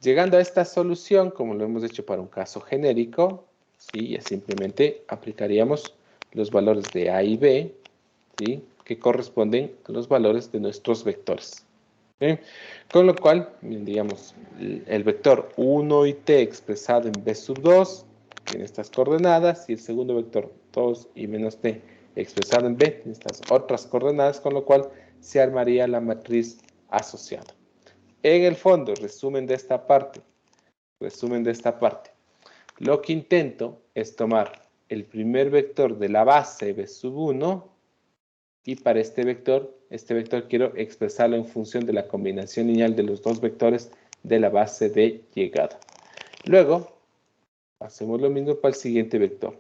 Llegando a esta solución, como lo hemos hecho para un caso genérico, ¿sí? Ya simplemente aplicaríamos los valores de A y B, ¿sí? Que corresponden a los valores de nuestros vectores. ¿Sí? Con lo cual, digamos, el vector 1 y t expresado en b sub 2 tiene estas coordenadas, y el segundo vector 2 y menos t expresado en b tiene estas otras coordenadas, con lo cual se armaría la matriz asociada. En el fondo, resumen de esta parte, lo que intento es tomar el primer vector de la base b sub 1, y para este vector quiero expresarlo en función de la combinación lineal de los dos vectores de la base de llegada. Luego, hacemos lo mismo para el siguiente vector.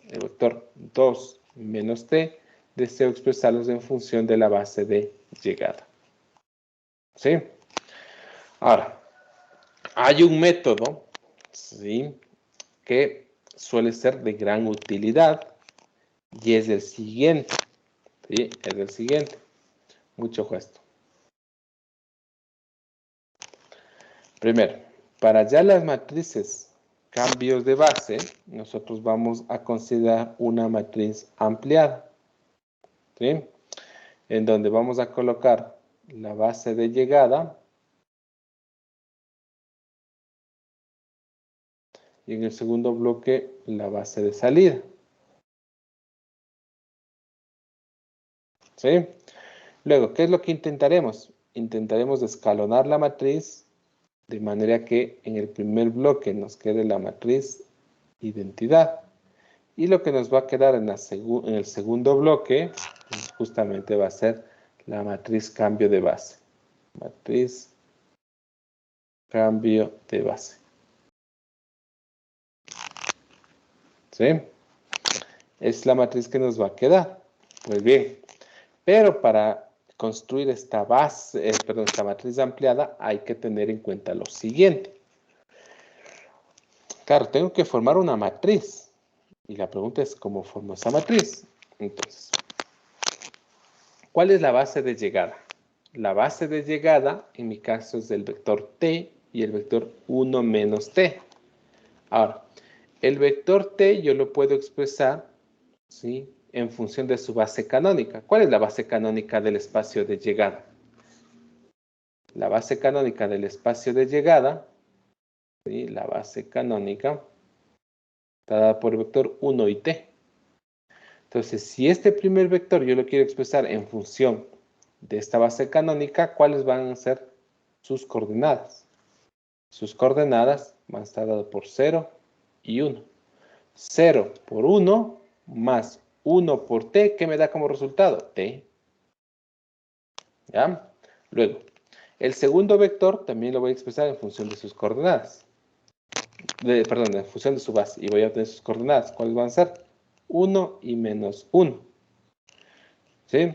El vector 2 menos t, deseo expresarlos en función de la base de llegada. ¿Sí? Ahora, hay un método, ¿sí?, que suele ser de gran utilidad, y es el siguiente. ¿Sí? Es el siguiente. Mucho ojo a esto. Primero, para hallar las matrices cambios de base, nosotros vamos a considerar una matriz ampliada, ¿sí?, en donde vamos a colocar la base de llegada y en el segundo bloque la base de salida. ¿Sí? Luego, ¿qué es lo que intentaremos? Intentaremos escalonar la matriz de manera que en el primer bloque nos quede la matriz identidad. Y lo que nos va a quedar en el segundo bloque, pues justamente va a ser la matriz cambio de base. Matriz cambio de base. ¿Sí? Es la matriz que nos va a quedar. Pues bien, pero para construir esta matriz ampliada, hay que tener en cuenta lo siguiente. Claro, tengo que formar una matriz. Y la pregunta es, ¿cómo formo esa matriz? Entonces, ¿cuál es la base de llegada? La base de llegada, en mi caso, es del vector t y el vector 1 menos t. Ahora, el vector t yo lo puedo expresar, ¿sí?, en función de su base canónica. ¿Cuál es la base canónica del espacio de llegada? La base canónica del espacio de llegada, ¿sí?, la base canónica está dada por el vector 1 y t. Entonces, si este primer vector yo lo quiero expresar en función de esta base canónica, ¿cuáles van a ser sus coordenadas? Sus coordenadas van a estar dadas por 0 y 1. 0 por 1 más 1 por t, ¿qué me da como resultado? T. ¿Ya? Luego, el segundo vector también lo voy a expresar en función de sus coordenadas. Perdón, en función de su base. Y voy a obtener sus coordenadas. ¿Cuáles van a ser? 1 y menos 1. ¿Sí?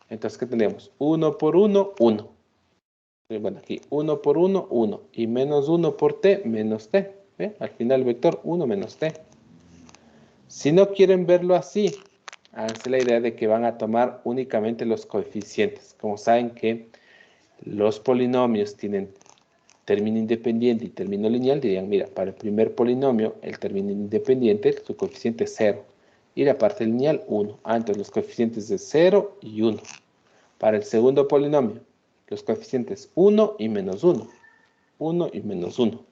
Entonces, ¿qué tenemos? 1 por 1, 1. Bueno, aquí 1 por 1, 1. Y menos 1 por t, menos t. ¿Ve? Al final, el vector 1 menos t. Si no quieren verlo así, háganse la idea de que van a tomar únicamente los coeficientes. Como saben que los polinomios tienen término independiente y término lineal, dirían, mira, para el primer polinomio, el término independiente, su coeficiente es 0. Y la parte lineal, 1. Entonces los coeficientes de 0 y 1. Para el segundo polinomio, los coeficientes 1 y menos 1. 1 y menos 1.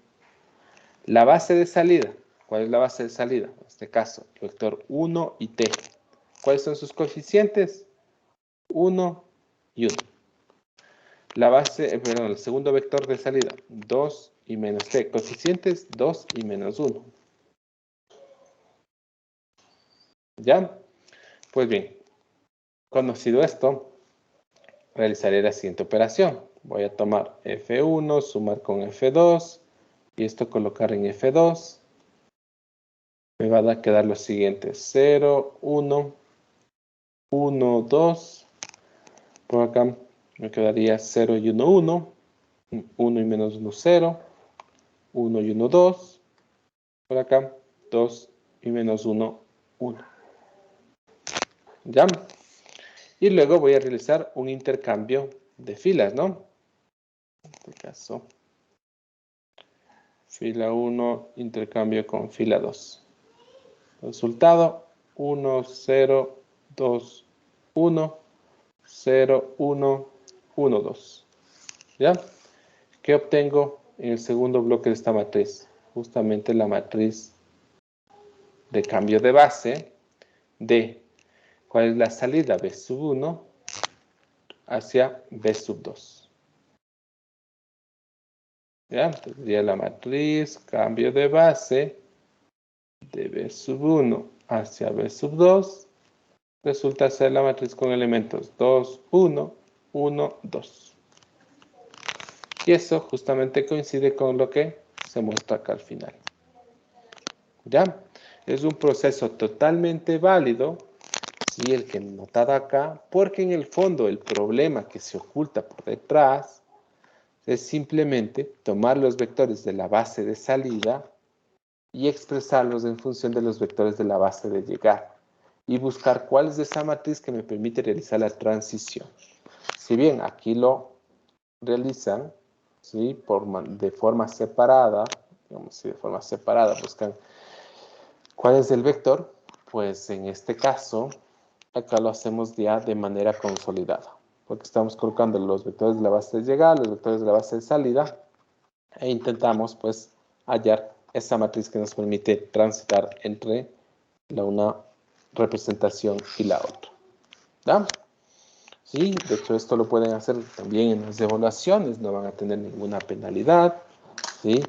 La base de salida. ¿Cuál es la base de salida? En este caso, el vector 1 y t. ¿Cuáles son sus coeficientes? 1 y 1. El segundo vector de salida, 2 y menos t. Coeficientes 2 y menos 1. ¿Ya? Pues bien, conocido esto, realizaré la siguiente operación. Voy a tomar F1, sumar con F2, y esto colocar en F2. Me va a quedar lo siguiente: 0, 1, 1, 2. Por acá me quedaría 0 y 1, 1. 1 y menos 1, 0. 1 y 1, 2. Por acá, 2 y menos 1, 1. ¿Ya? Y luego voy a realizar un intercambio de filas, ¿no? En este caso, fila 1, intercambio con fila 2. Resultado, 1, 0, 2, 1, 0, 1, 1, 2. ¿Ya? ¿Qué obtengo en el segundo bloque de esta matriz? Justamente la matriz de cambio de base de cuál es la salida B sub 1 hacia B sub 2. ¿Ya? Tendría la matriz cambio de base de B sub 1 hacia B sub 2. Resulta ser la matriz con elementos 2, 1, 1, 2. Y eso justamente coincide con lo que se muestra acá al final. ¿Ya? Es un proceso totalmente válido, ¿sí? El que he notado acá, porque en el fondo el problema que se oculta por detrás es simplemente tomar los vectores de la base de salida y expresarlos en función de los vectores de la base de llegada y buscar cuál es esa matriz que me permite realizar la transición. Si bien aquí lo realizan, ¿sí? De forma separada, digamos, si de forma separada buscan cuál es el vector, pues en este caso, acá lo hacemos ya de manera consolidada, porque estamos colocando los vectores de la base de llegada, los vectores de la base de salida, e intentamos pues hallar esa matriz que nos permite transitar entre una representación y la otra. ¿Ya? Sí, de hecho esto lo pueden hacer también en las evaluaciones, no van a tener ninguna penalidad, ¿sí?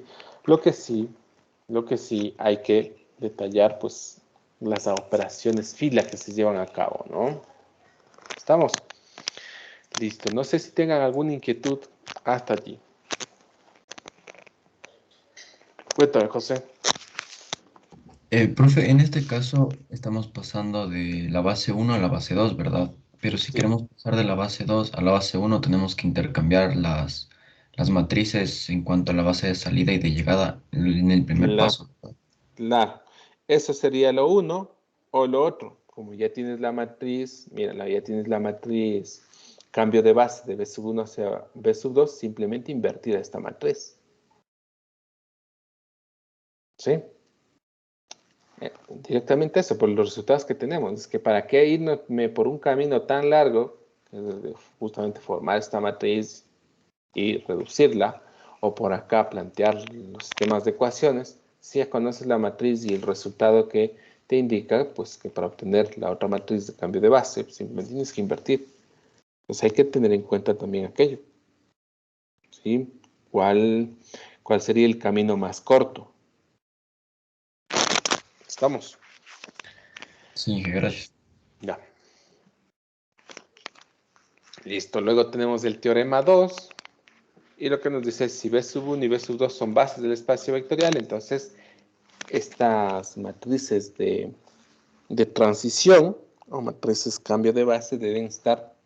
Lo que sí hay que detallar, pues, las operaciones fila que se llevan a cabo, ¿no? ¿Estamos? Listo. No sé si tengan alguna inquietud hasta allí. Cuéntame, José. Profe, en este caso estamos pasando de la base 1 a la base 2, ¿verdad? Pero si Sí. queremos pasar de la base 2 a la base 1, tenemos que intercambiar las matrices en cuanto a la base de salida y de llegada en el primer Claro, paso, ¿verdad? claro. Eso sería lo uno o lo otro. Como ya tienes la matriz, mira, ya tienes la matriz cambio de base de B sub 1 hacia B sub 2, simplemente invertir esta matriz. ¿Sí? Directamente eso, por los resultados que tenemos. Es que para qué irme por un camino tan largo, justamente formar esta matriz y reducirla, o por acá plantear los sistemas de ecuaciones, si ya conoces la matriz y el resultado que te indica, pues que para obtener la otra matriz de cambio de base, pues, simplemente tienes que invertir. Entonces hay que tener en cuenta también aquello. ¿Sí? ¿Cuál sería el camino más corto? ¿Estamos? Sí, gracias. Ya. Listo. Luego tenemos el teorema 2. Y lo que nos dice es si B sub 1 y B sub 2 son bases del espacio vectorial, entonces estas matrices de transición o matrices cambio de base deben estar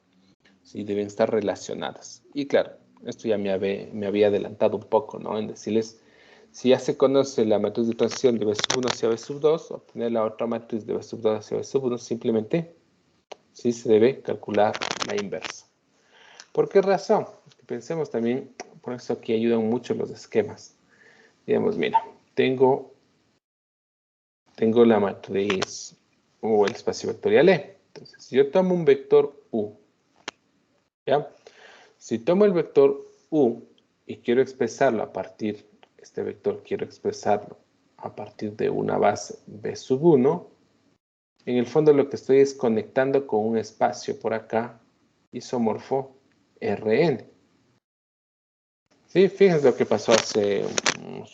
relacionadas. Y claro, esto ya me había adelantado un poco, ¿no? En decirles, si ya se conoce la matriz de transición de B sub 1 hacia B sub 2, obtener la otra matriz de B sub 2 hacia B sub 1, simplemente sí se debe calcular la inversa. ¿Por qué razón? Porque pensemos también, por eso aquí ayudan mucho los esquemas. Digamos, mira, tengo la matriz o el espacio vectorial E. Entonces, si yo tomo un vector U, ¿ya? Si tomo el vector U y quiero expresarlo este vector quiero expresarlo a partir de una base B sub 1, en el fondo lo que estoy es conectando con un espacio por acá, isomorfo Rn. Sí, fíjense lo que pasó hace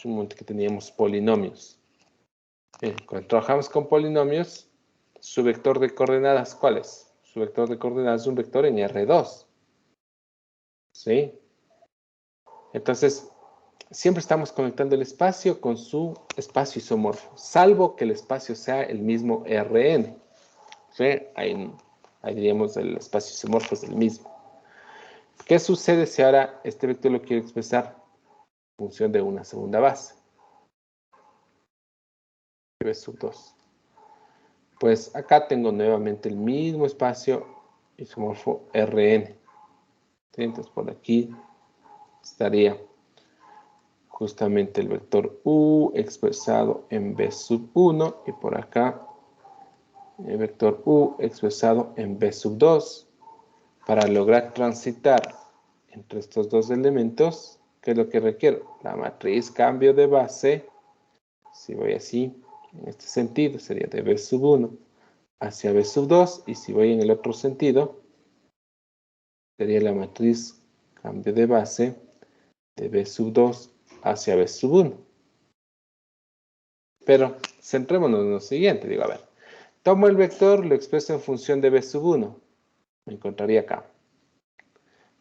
un momento que teníamos polinomios. Bien, cuando trabajamos con polinomios, su vector de coordenadas, ¿cuál es? Su vector de coordenadas es un vector en R2. ¿Sí? Entonces, siempre estamos conectando el espacio con su espacio isomorfo, salvo que el espacio sea el mismo Rn. ¿Sí? Ahí diríamos el espacio isomorfo es el mismo. ¿Qué sucede si ahora este vector lo quiero expresar en función de una segunda base? B sub 2. Pues acá tengo nuevamente el mismo espacio isomorfo Rn. ¿Sí? Entonces por aquí estaría justamente el vector U expresado en B sub 1 y por acá el vector U expresado en B sub 2 para lograr transitar entre estos dos elementos, ¿qué es lo que requiero? La matriz cambio de base, si voy así, en este sentido, sería de B sub 1 hacia B sub 2, y si voy en el otro sentido, sería la matriz cambio de base de B sub 2 hacia B sub 1. Pero centrémonos en lo siguiente, digo, a ver, tomo el vector, lo expreso en función de B sub 1, me encontraría acá.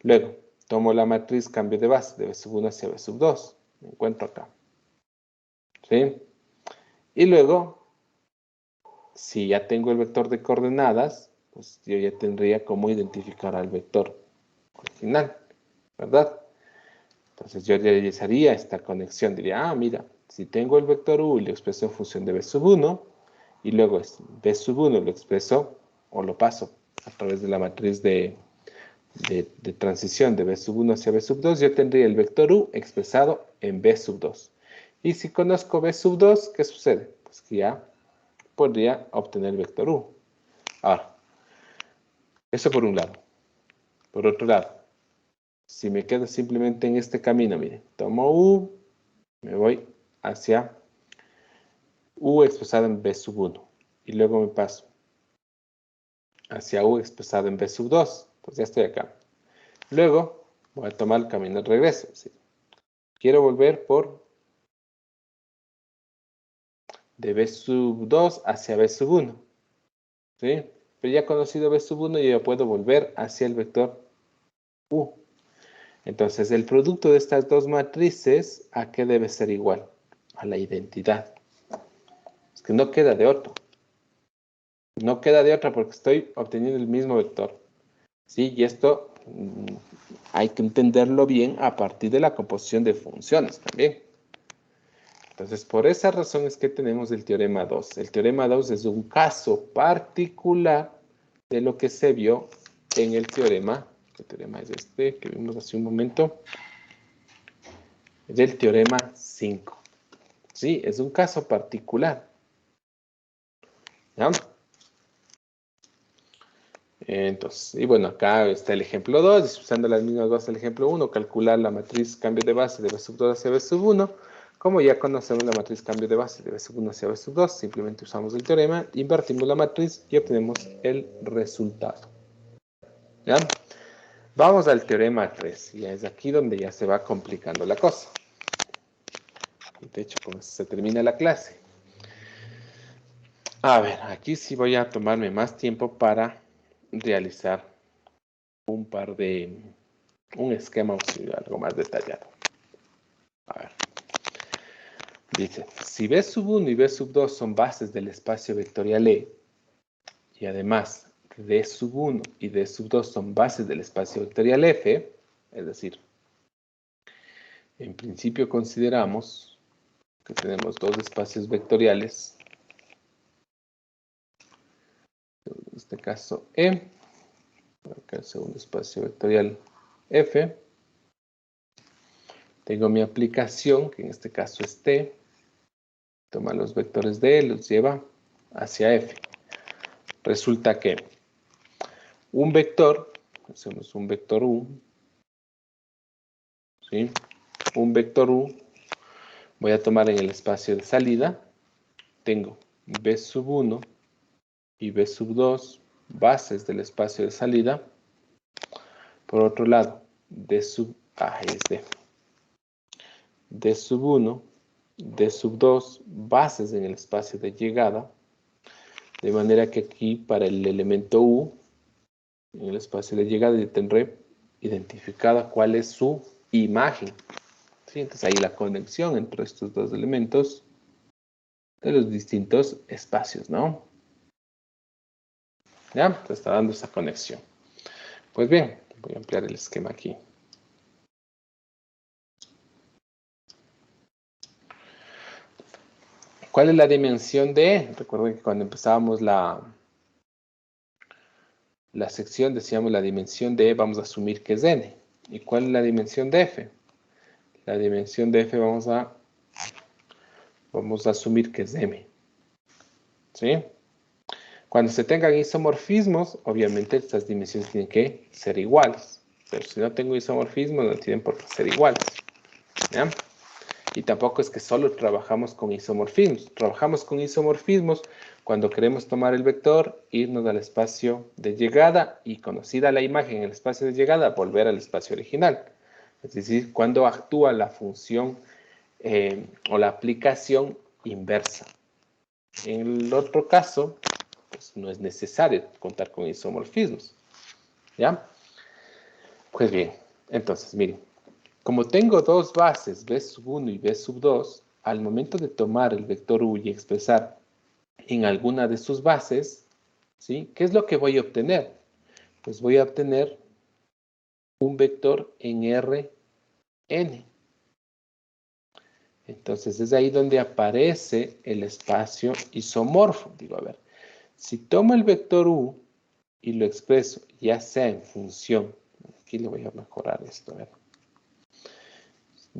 Luego, tomo la matriz cambio de base de B sub 1 hacia B sub 2, me encuentro acá. ¿Sí? Y luego, si ya tengo el vector de coordenadas, pues yo ya tendría cómo identificar al vector original, ¿verdad? Entonces yo realizaría esta conexión, diría, mira, si tengo el vector U y lo expreso en función de B sub 1, y luego B sub 1 lo expreso o lo paso a través de la matriz de transición de B sub 1 hacia B sub 2, yo tendría el vector U expresado en B sub 2. Y si conozco B sub 2, ¿qué sucede? Pues que ya podría obtener el vector U. Ahora, eso por un lado. Por otro lado, si me quedo simplemente en este camino, miren, tomo U, me voy hacia U expresado en B sub 1. Y luego me paso hacia U expresado en B sub 2. Pues ya estoy acá. Luego voy a tomar el camino de regreso. ¿Sí? Quiero volver por de B sub 2 hacia B sub 1. ¿Sí? Pero ya conocido B sub 1, yo ya puedo volver hacia el vector U. Entonces, el producto de estas dos matrices, ¿a qué debe ser igual? A la identidad. Es que no queda de otro. No queda de otra porque estoy obteniendo el mismo vector. ¿Sí? Y esto hay que entenderlo bien a partir de la composición de funciones también. Entonces, por esa razón es que tenemos el teorema 2. El teorema 2 es un caso particular de lo que se vio en el teorema. ¿Qué teorema es este que vimos hace un momento? Es el teorema 5. Sí, es un caso particular. ¿Ya? Entonces, y bueno, acá está el ejemplo 2, usando las mismas bases del ejemplo 1, calcular la matriz cambio de base de B sub 2 hacia B sub 1. Como ya conocemos la matriz cambio de base de B sub 1 hacia B sub 2, simplemente usamos el teorema, invertimos la matriz y obtenemos el resultado. ¿Ya? Vamos al teorema 3, y es aquí donde ya se va complicando la cosa. De hecho, con eso se termina la clase. A ver, aquí sí voy a tomarme más tiempo para realizar un esquema algo más detallado. A ver. Dice, si B sub 1 y B sub 2 son bases del espacio vectorial E, y además D sub 1 y D sub 2 son bases del espacio vectorial F, es decir, en principio consideramos que tenemos dos espacios vectoriales, en este caso E, acá el segundo espacio vectorial F, tengo mi aplicación, que en este caso es T, toma los vectores de E, los lleva hacia F. Resulta que un vector, hacemos un vector U, ¿sí? Un vector U, voy a tomar en el espacio de salida, tengo B sub 1 y B sub 2, bases del espacio de salida. Por otro lado, D sub 1, D sub 2, bases en el espacio de llegada. De manera que aquí, para el elemento U, en el espacio de llegada, yo tendré identificada cuál es su imagen. ¿Sí? Entonces ahí la conexión entre estos dos elementos de los distintos espacios, ¿no? ¿Ya? Te está dando esa conexión. Pues bien, voy a ampliar el esquema aquí. ¿Cuál es la dimensión de E? Recuerden que cuando empezábamos la sección decíamos la dimensión de E, vamos a asumir que es N. ¿Y cuál es la dimensión de F? La dimensión de F vamos a asumir que es M. ¿Sí? Cuando se tengan isomorfismos, obviamente estas dimensiones tienen que ser iguales. Pero si no tengo isomorfismo, no tienen por qué ser iguales. ¿Ya? Y tampoco es que solo trabajamos con isomorfismos. Trabajamos con isomorfismos cuando queremos tomar el vector, irnos al espacio de llegada y, conocida la imagen en el espacio de llegada, volver al espacio original. Es decir, cuando actúa la función o la aplicación inversa. En el otro caso, pues no es necesario contar con isomorfismos. ¿Ya? Pues bien, entonces, miren. Como tengo dos bases, B sub 1 y B sub 2, al momento de tomar el vector U y expresar en alguna de sus bases, ¿sí? ¿Qué es lo que voy a obtener? Pues voy a obtener un vector en Rn. Entonces es ahí donde aparece el espacio isomorfo. Digo, a ver, si tomo el vector U y lo expreso ya sea en función, aquí le voy a mejorar esto, a ver.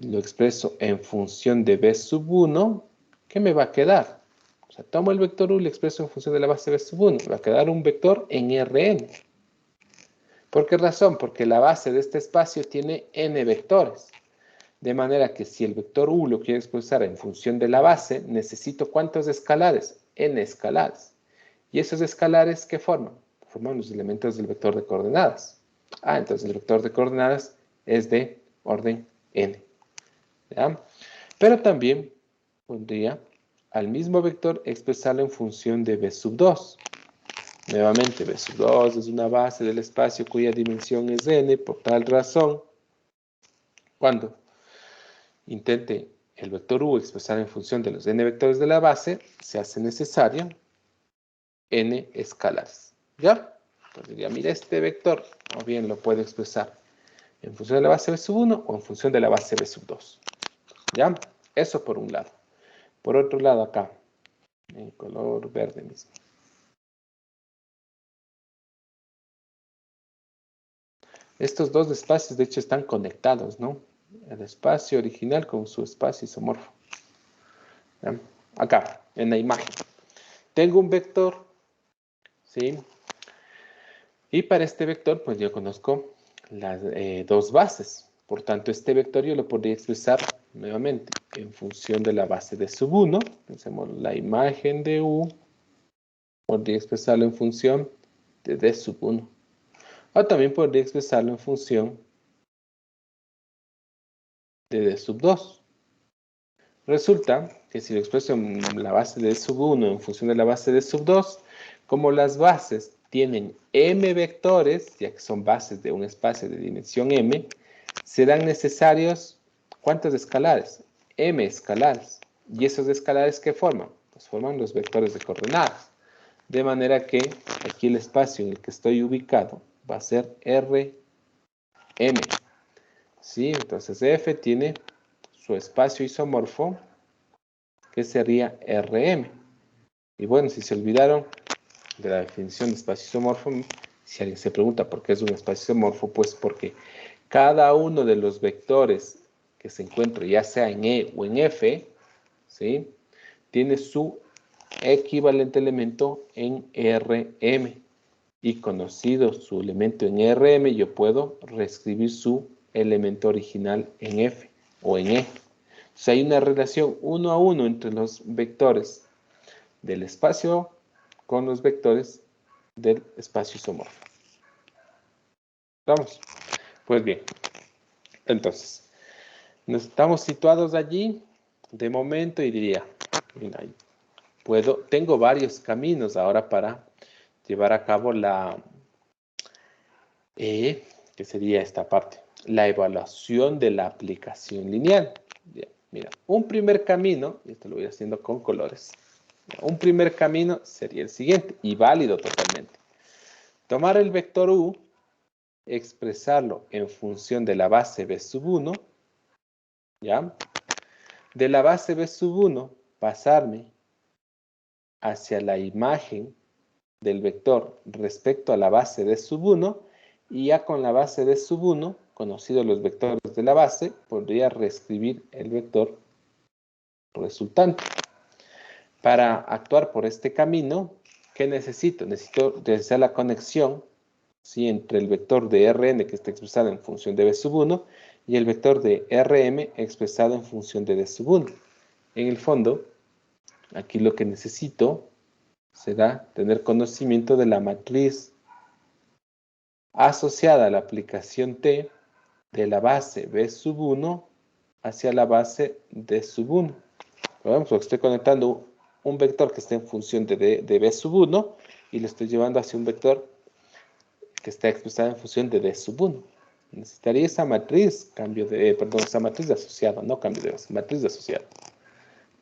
Lo expreso en función de B sub 1, ¿qué me va a quedar? O sea, tomo el vector U y lo expreso en función de la base B sub 1. Me va a quedar un vector en Rn. ¿Por qué razón? Porque la base de este espacio tiene n vectores. De manera que si el vector U lo quiero expresar en función de la base, necesito ¿cuántos escalares? N escalares. ¿Y esos escalares qué forman? Forman los elementos del vector de coordenadas. Entonces el vector de coordenadas es de orden n. ¿Ya? Pero también podría al mismo vector expresarlo en función de B sub 2. Nuevamente, B sub 2 es una base del espacio cuya dimensión es n. Por tal razón, cuando intente el vector U expresar en función de los n vectores de la base, se hace necesario n escalares. ¿Ya? Entonces diría, mira este vector, o bien lo puedo expresar en función de la base B sub 1 o en función de la base B sub 2. ¿Ya? Eso por un lado. Por otro lado acá, en color verde mismo. Estos dos espacios de hecho están conectados, ¿no? El espacio original con su espacio isomorfo. ¿Ya? Acá, en la imagen. Tengo un vector, ¿sí? Y para este vector, pues yo conozco las dos bases. Por tanto, este vector yo lo podría expresar nuevamente en función de la base de sub 1. Pensemos la imagen de U. Podría expresarlo en función de D sub 1. O también podría expresarlo en función de D sub 2. Resulta que si lo expreso en la base de D sub 1 en función de la base de sub 2, como las bases tienen m vectores, ya que son bases de un espacio de dimensión m, serán necesarios, ¿cuántos escalares? M escalares. ¿Y esos escalares qué forman? Pues forman los vectores de coordenadas. De manera que aquí el espacio en el que estoy ubicado va a ser Rm. ¿Sí? Entonces F tiene su espacio isomorfo, que sería Rm. Y bueno, si se olvidaron de la definición de espacio isomorfo, si alguien se pregunta por qué es un espacio isomorfo, pues porque cada uno de los vectores que se encuentra, ya sea en E o en F, ¿sí? Tiene su equivalente elemento en Rm. Y conocido su elemento en Rm, yo puedo reescribir su elemento original en F o en E. Entonces hay una relación 1 a 1 entre los vectores del espacio con los vectores del espacio isomorfo. ¿Vamos? Pues bien, entonces, nos estamos situados allí de momento y diría, mira, tengo varios caminos ahora para llevar a cabo que sería esta parte, la evaluación de la aplicación lineal. Bien, mira, un primer camino, y esto lo voy haciendo con colores, un primer camino sería el siguiente, y válido totalmente. Tomar el vector U, expresarlo en función de la base B sub 1, ¿ya? De la base B sub 1, pasarme hacia la imagen del vector respecto a la base D sub 1, y ya con la base D sub 1, conocidos los vectores de la base, podría reescribir el vector resultante. Para actuar por este camino, ¿qué necesito? Necesito realizar la conexión ¿sí? Entre el vector de Rn que está expresado en función de B sub 1 y el vector de Rm expresado en función de D sub 1. En el fondo, aquí lo que necesito será tener conocimiento de la matriz asociada a la aplicación T de la base B sub 1 hacia la base D sub 1. Vamos, porque estoy conectando un vector que está en función de B sub 1 y lo estoy llevando hacia un vector que está expresado en función de D sub 1. Necesitaría esa matriz, esa matriz de asociado, no cambio de base, matriz de asociado.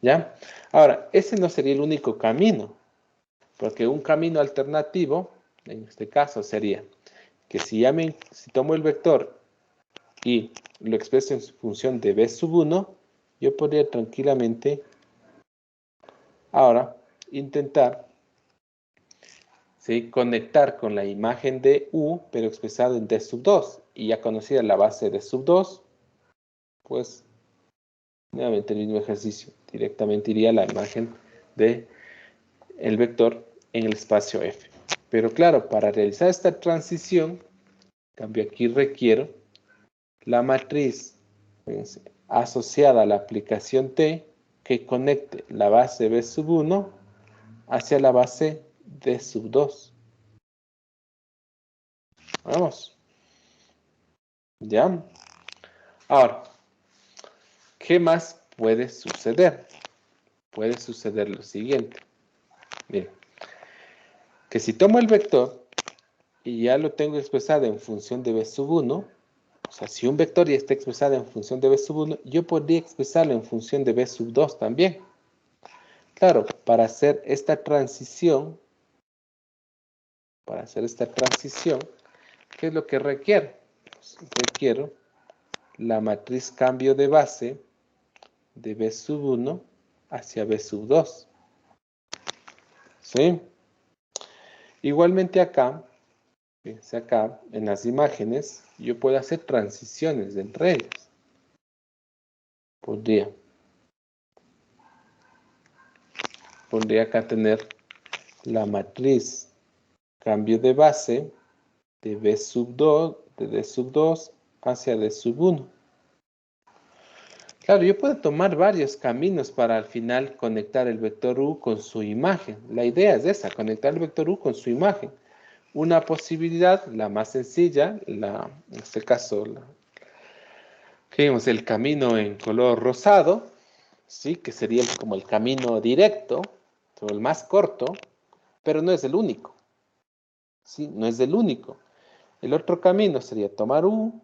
¿Ya? Ahora, ese no sería el único camino, porque un camino alternativo, en este caso, sería que si tomo el vector y lo expreso en función de B sub 1, yo podría tranquilamente ahora intentar, ¿sí?, conectar con la imagen de U, pero expresado en D sub 2. Y ya conocida la base de sub 2, pues nuevamente el mismo ejercicio. Directamente iría a la imagen de el vector en el espacio F. Pero claro, para realizar esta transición, cambio aquí requiero la matriz, fíjense, asociada a la aplicación T que conecte la base B sub 1 hacia la base D sub 2. Vamos. ¿Ya? Ahora, ¿qué más puede suceder? Puede suceder lo siguiente. Miren, que si tomo el vector y ya lo tengo expresado en función de B sub 1, o sea, si un vector ya está expresado en función de B sub 1, yo podría expresarlo en función de B sub 2 también. Claro, para hacer esta transición, ¿qué es lo que requiere? Pues requiero la matriz cambio de base de B sub 1 hacia B sub 2. ¿Sí? Igualmente acá, fíjense acá, en las imágenes, yo puedo hacer transiciones entre ellas. Podría acá tener la matriz cambio de base de B sub 2, de D sub 2 hacia D sub 1. Claro, yo puedo tomar varios caminos para al final conectar el vector U con su imagen. La idea es esa, conectar el vector U con su imagen. Una posibilidad, la más sencilla, en este caso, el camino en color rosado, ¿sí?, que sería como el camino directo, o el más corto, pero no es el único. ¿Sí? No es el único. El otro camino sería tomar U,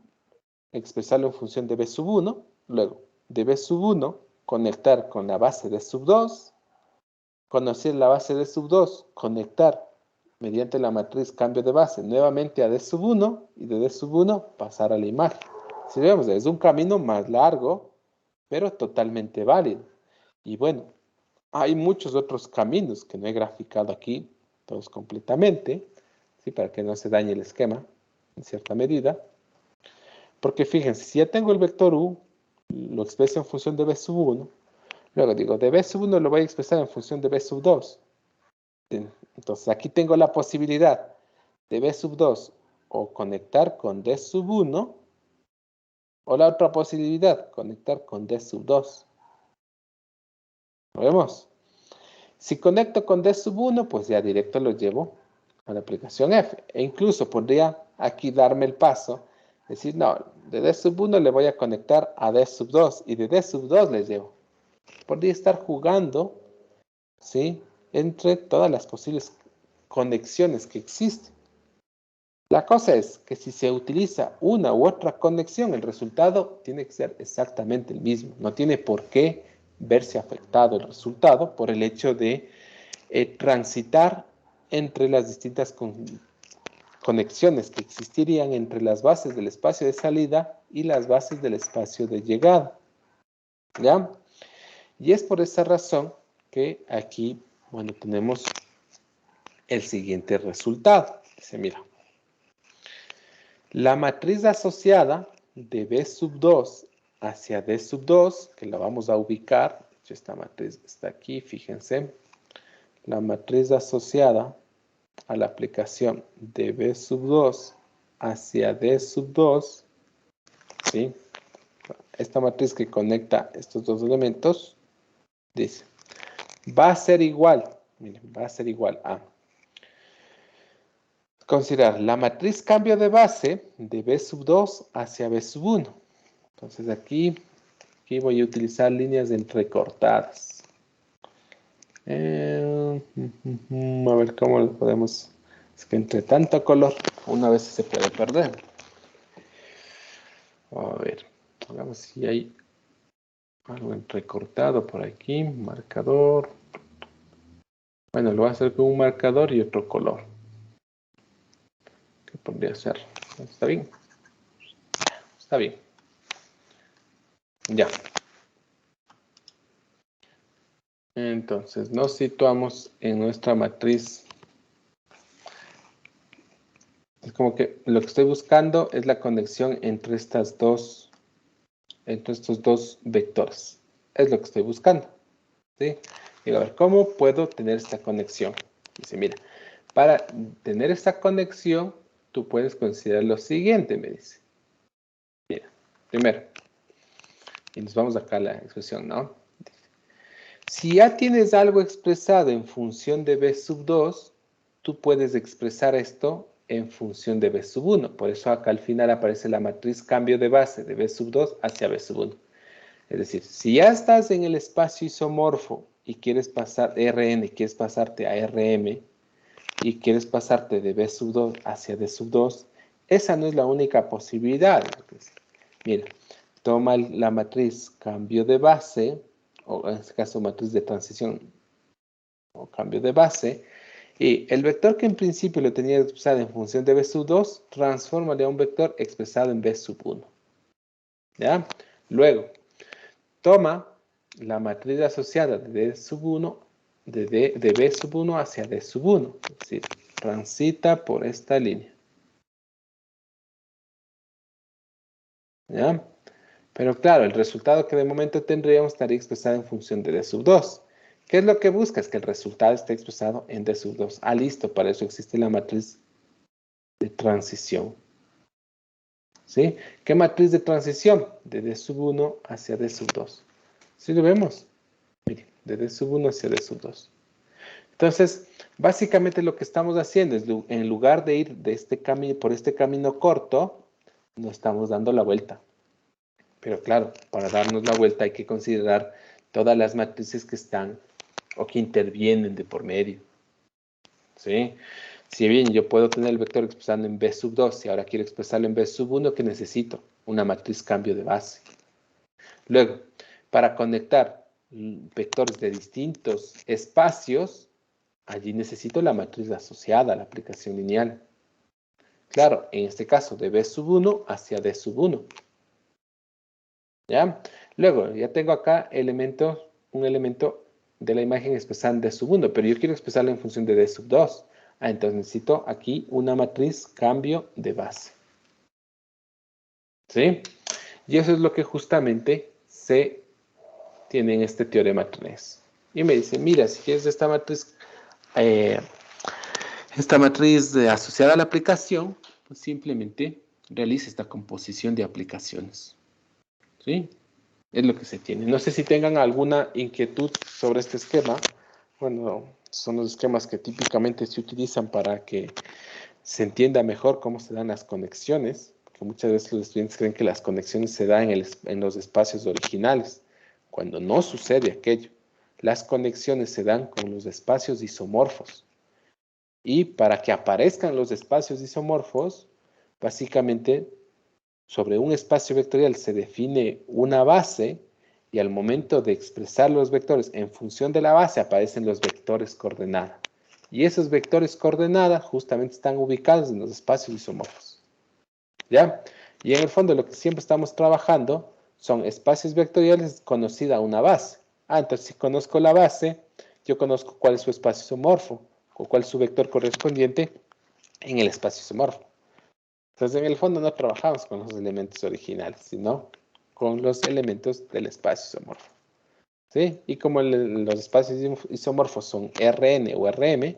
expresarlo en función de B sub 1, luego de B sub 1 conectar con la base de sub 2, conocer la base de sub 2, conectar mediante la matriz cambio de base nuevamente a D sub 1 y de D sub 1 pasar a la imagen. Si vemos, es un camino más largo, pero totalmente válido. Y bueno, hay muchos otros caminos que no he graficado aquí, todos completamente, ¿sí?, para que no se dañe el esquema en cierta medida. Porque fíjense, si ya tengo el vector U, lo expreso en función de B sub 1, luego digo, de B sub 1 lo voy a expresar en función de B sub 2. Entonces aquí tengo la posibilidad de B sub 2 o conectar con D sub 1, o la otra posibilidad, conectar con D sub 2. ¿Lo vemos? Si conecto con D sub 1, pues ya directo lo llevo a la aplicación F. E incluso podría aquí darme el paso, decir, no, de D sub 1 le voy a conectar a D sub 2 y de D sub 2 le llevo. Podría estar jugando, ¿sí?, entre todas las posibles conexiones que existen. La cosa es que si se utiliza una u otra conexión, el resultado tiene que ser exactamente el mismo. No tiene por qué verse afectado el resultado por el hecho de transitar entre las distintas conexiones que existirían entre las bases del espacio de salida y las bases del espacio de llegada. ¿Ya? Y es por esa razón que aquí, bueno, tenemos el siguiente resultado. Dice, mira, la matriz asociada de B sub 2 hacia D sub 2, que la vamos a ubicar, esta matriz está aquí, fíjense, la matriz asociada a la aplicación de B sub 2 hacia D sub 2, ¿sí? Esta matriz que conecta estos dos elementos, dice, va a ser igual, miren, va a ser igual a considerar la matriz cambio de base de B sub 2 hacia B sub 1. Entonces aquí voy a utilizar líneas entrecortadas. A ver cómo lo podemos... Es que entre tanto color, una vez se puede perder. A ver, veamos si hay algo entrecortado por aquí. Marcador. Bueno, lo voy a hacer con un marcador y otro color. ¿Qué podría ser? ¿Está bien? Está bien. Ya. Entonces, nos situamos en nuestra matriz. Es como que lo que estoy buscando es la conexión entre estos dos vectores. Es lo que estoy buscando. ¿Sí? Y a ver, ¿cómo puedo tener esta conexión? Dice, mira, para tener esta conexión, tú puedes considerar lo siguiente, me dice. Mira, primero, y nos vamos acá a la expresión, ¿no? Si ya tienes algo expresado en función de B sub 2, tú puedes expresar esto en función de B sub 1. Por eso acá al final aparece la matriz cambio de base de B sub 2 hacia B sub 1. Es decir, si ya estás en el espacio isomorfo y quieres pasar Rn, quieres pasarte a Rm y quieres pasarte de B sub 2 hacia D sub 2, esa no es la única posibilidad. Mira, toma la matriz cambio de base, o en este caso matriz de transición o cambio de base, y el vector que en principio lo tenía expresado en función de B sub 2, transfórmale a un vector expresado en B sub 1. ¿Ya? Luego, toma la matriz asociada de D sub 1, de B sub 1 hacia D sub 1. Es decir, transita por esta línea. ¿Ya? Pero claro, el resultado que de momento tendríamos estaría expresado en función de D sub 2. ¿Qué es lo que buscas? Que el resultado esté expresado en D sub 2. Ah, listo, para eso existe la matriz de transición. ¿Sí? ¿Qué matriz de transición? De D sub 1 hacia D sub 2. ¿Sí lo vemos? Mire, de D sub 1 hacia D sub 2. Entonces, básicamente lo que estamos haciendo es, en lugar de ir de este camino, por este camino corto, nos estamos dando la vuelta. Pero claro, para darnos la vuelta hay que considerar todas las matrices que están o que intervienen de por medio. ¿Sí? Si bien yo puedo tener el vector expresando en B sub 2 y ahora quiero expresarlo en B sub 1, ¿qué necesito? Una matriz cambio de base. Luego, para conectar vectores de distintos espacios, allí necesito la matriz asociada a la aplicación lineal. Claro, en este caso de B sub 1 hacia D sub 1. ¿Ya? Luego, ya tengo acá un elemento de la imagen expresada en D sub 1, pero yo quiero expresarlo en función de D sub 2. Entonces necesito aquí una matriz cambio de base. ¿Sí? Y eso es lo que justamente se tiene en este teorema 3. Y me dice, mira, si quieres esta matriz asociada a la aplicación, pues simplemente realiza esta composición de aplicaciones. ¿Sí? Es lo que se tiene. No sé si tengan alguna inquietud sobre este esquema. Bueno, son los esquemas que típicamente se utilizan para que se entienda mejor cómo se dan las conexiones, porque muchas veces los estudiantes creen que las conexiones se dan en los espacios originales, cuando no sucede aquello. Las conexiones se dan con los espacios isomorfos. Y para que aparezcan los espacios isomorfos, básicamente sobre un espacio vectorial se define una base y al momento de expresar los vectores en función de la base aparecen los vectores coordenada. Y esos vectores coordenada justamente están ubicados en los espacios isomorfos. ¿Ya? Y en el fondo lo que siempre estamos trabajando son espacios vectoriales conocida una base. Entonces si conozco la base, yo conozco cuál es su espacio isomorfo o cuál es su vector correspondiente en el espacio isomorfo. Entonces, en el fondo no trabajamos con los elementos originales, sino con los elementos del espacio isomorfo. ¿Sí? Y como los espacios isomorfos son Rn o Rm,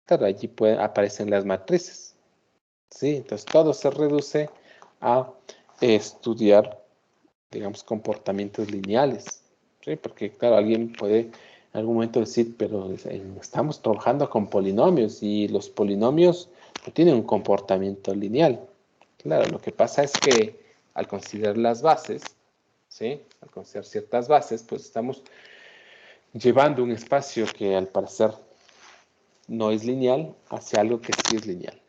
claro, allí aparecen las matrices. ¿Sí? Entonces todo se reduce a estudiar, digamos, comportamientos lineales. ¿Sí? Porque, claro, alguien puede en algún momento decir, pero estamos trabajando con polinomios y los polinomios no tienen un comportamiento lineal. Claro, lo que pasa es que al considerar las bases, ¿sí? Al considerar ciertas bases, pues estamos llevando un espacio que al parecer no es lineal hacia algo que sí es lineal.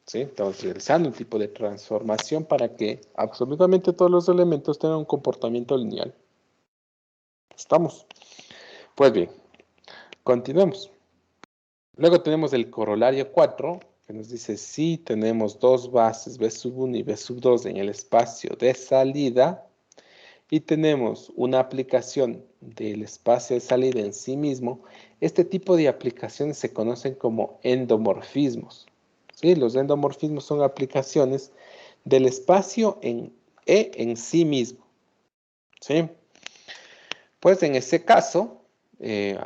¿Sí? Estamos realizando un tipo de transformación para que absolutamente todos los elementos tengan un comportamiento lineal. ¿Estamos? Pues bien, continuemos. Luego tenemos el corolario 4, que nos dice si tenemos dos bases B sub 1 y B sub 2 en el espacio de salida y tenemos una aplicación del espacio de salida en sí mismo, este tipo de aplicaciones se conocen como endomorfismos. ¿Sí? Los endomorfismos son aplicaciones del espacio en E en sí mismo. ¿Sí? Pues en ese caso, de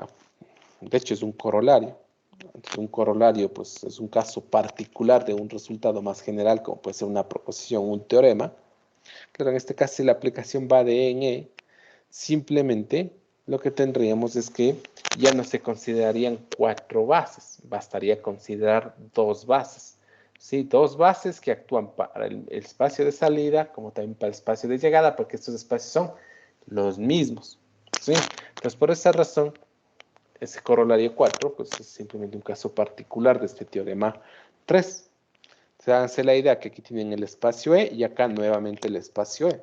hecho es un corolario. Entonces, un corolario pues, es un caso particular de un resultado más general, como puede ser una proposición, un teorema. Pero en este caso, si la aplicación va de E en E, simplemente lo que tendríamos es que ya no se considerarían 4 bases, bastaría considerar 2 bases. ¿Sí? 2 bases que actúan para el espacio de salida como también para el espacio de llegada, porque estos espacios son los mismos. ¿Sí? Entonces, por esa razón, ese corolario 4 pues, es simplemente un caso particular de este teorema 3. Se háganse la idea que aquí tienen el espacio E y acá nuevamente el espacio E.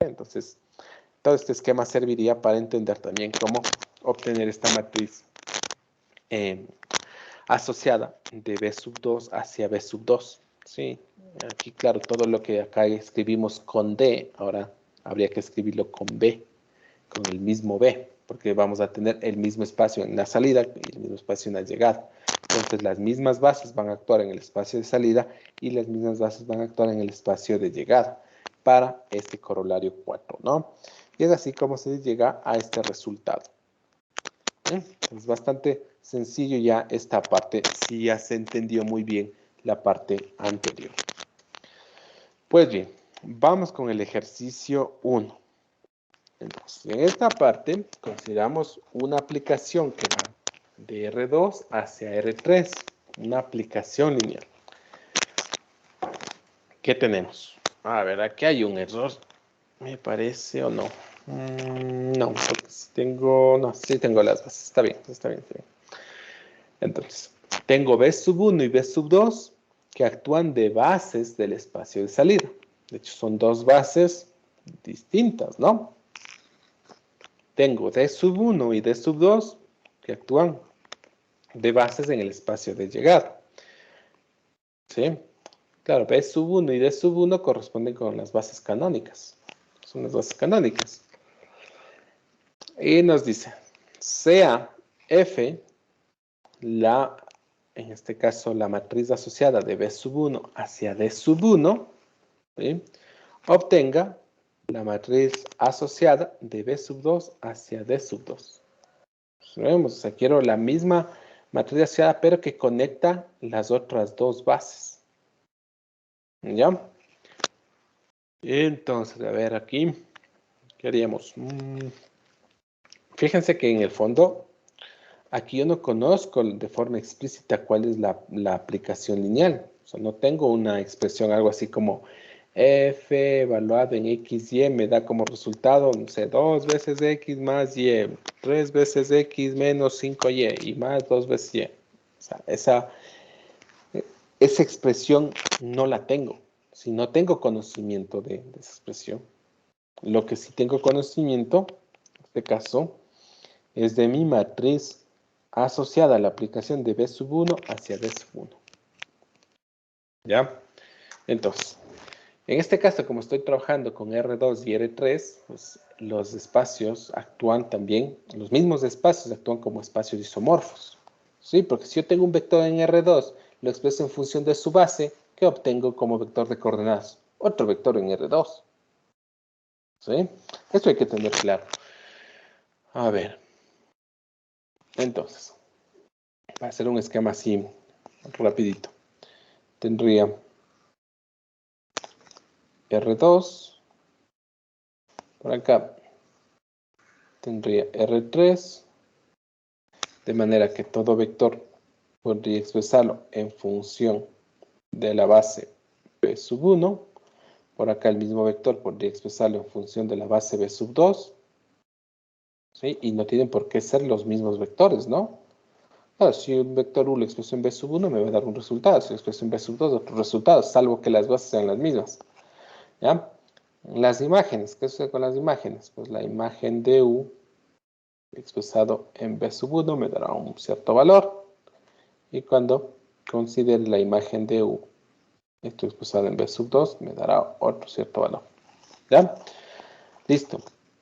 Entonces, todo este esquema serviría para entender también cómo obtener esta matriz asociada de B sub 2 hacia B sub 2. ¿Sí? Aquí, claro, todo lo que acá escribimos con D, ahora habría que escribirlo con B, con el mismo B, porque vamos a tener el mismo espacio en la salida y el mismo espacio en la llegada. Entonces, las mismas bases van a actuar en el espacio de salida y las mismas bases van a actuar en el espacio de llegada para este corolario 4, ¿no? Y es así como se llega a este resultado. Es bastante sencillo ya esta parte, si ya se entendió muy bien la parte anterior. Pues bien, vamos con el ejercicio 1. Entonces, en esta parte consideramos una aplicación que va de R2 hacia R3, una aplicación lineal. ¿Qué tenemos? A ver, aquí hay un error, me parece, o no. No, porque si tengo, no, sí tengo las bases, está bien, está bien, está bien. Entonces, tengo B sub 1 y B sub 2 que actúan de bases del espacio de salida. De hecho, son dos bases distintas, ¿no? Tengo D sub 1 y D sub 2 que actúan de bases en el espacio de llegada. ¿Sí? Claro, B sub 1 y D sub 1 corresponden con las bases canónicas. Son las bases canónicas. Y nos dice, sea F en este caso, la matriz asociada de B sub 1 hacia D sub 1, ¿sí? Obtenga la matriz asociada de B sub 2 hacia D sub 2. Vemos, o sea, quiero la misma matriz asociada, pero que conecta las otras dos bases. ¿Ya? Entonces, a ver aquí, ¿qué haríamos? Fíjense que en el fondo, aquí yo no conozco de forma explícita cuál es la aplicación lineal. O sea, no tengo una expresión, algo así como f evaluado en x, y me da como resultado, no sé, 2 veces x más y, 3 veces x menos 5y y más 2 veces y. O sea, esa expresión no la tengo. Si no tengo conocimiento de esa expresión. Lo que sí tengo conocimiento, en este caso, es de mi matriz asociada a la aplicación de B sub 1 hacia D sub 1. ¿Ya? Entonces, en este caso, como estoy trabajando con R2 y R3, pues los espacios actúan también, los mismos espacios actúan como espacios isomorfos. ¿Sí? Porque si yo tengo un vector en R2, lo expreso en función de su base, ¿qué obtengo como vector de coordenadas? Otro vector en R2. ¿Sí? Esto hay que tener claro. A ver. Entonces, Para hacer un esquema así, rapidito. Tendría R2. Por acá tendría R3. De manera que todo vector podría expresarlo en función de la base B sub 1. Por acá el mismo vector podría expresarlo en función de la base B sub 2. ¿Sí? Y no tienen por qué ser los mismos vectores, ¿no? Claro, si un vector U lo expreso en B sub 1 me va a dar un resultado. Si lo expreso en B sub 2, otro resultado, salvo que las bases sean las mismas. ¿Ya? Las imágenes, ¿qué sucede con las imágenes? Pues la imagen de U expresado en B sub 1 me dará un cierto valor. Y cuando considere la imagen de U, esto expresado en B sub 2, me dará otro cierto valor. ¿Ya? Listo.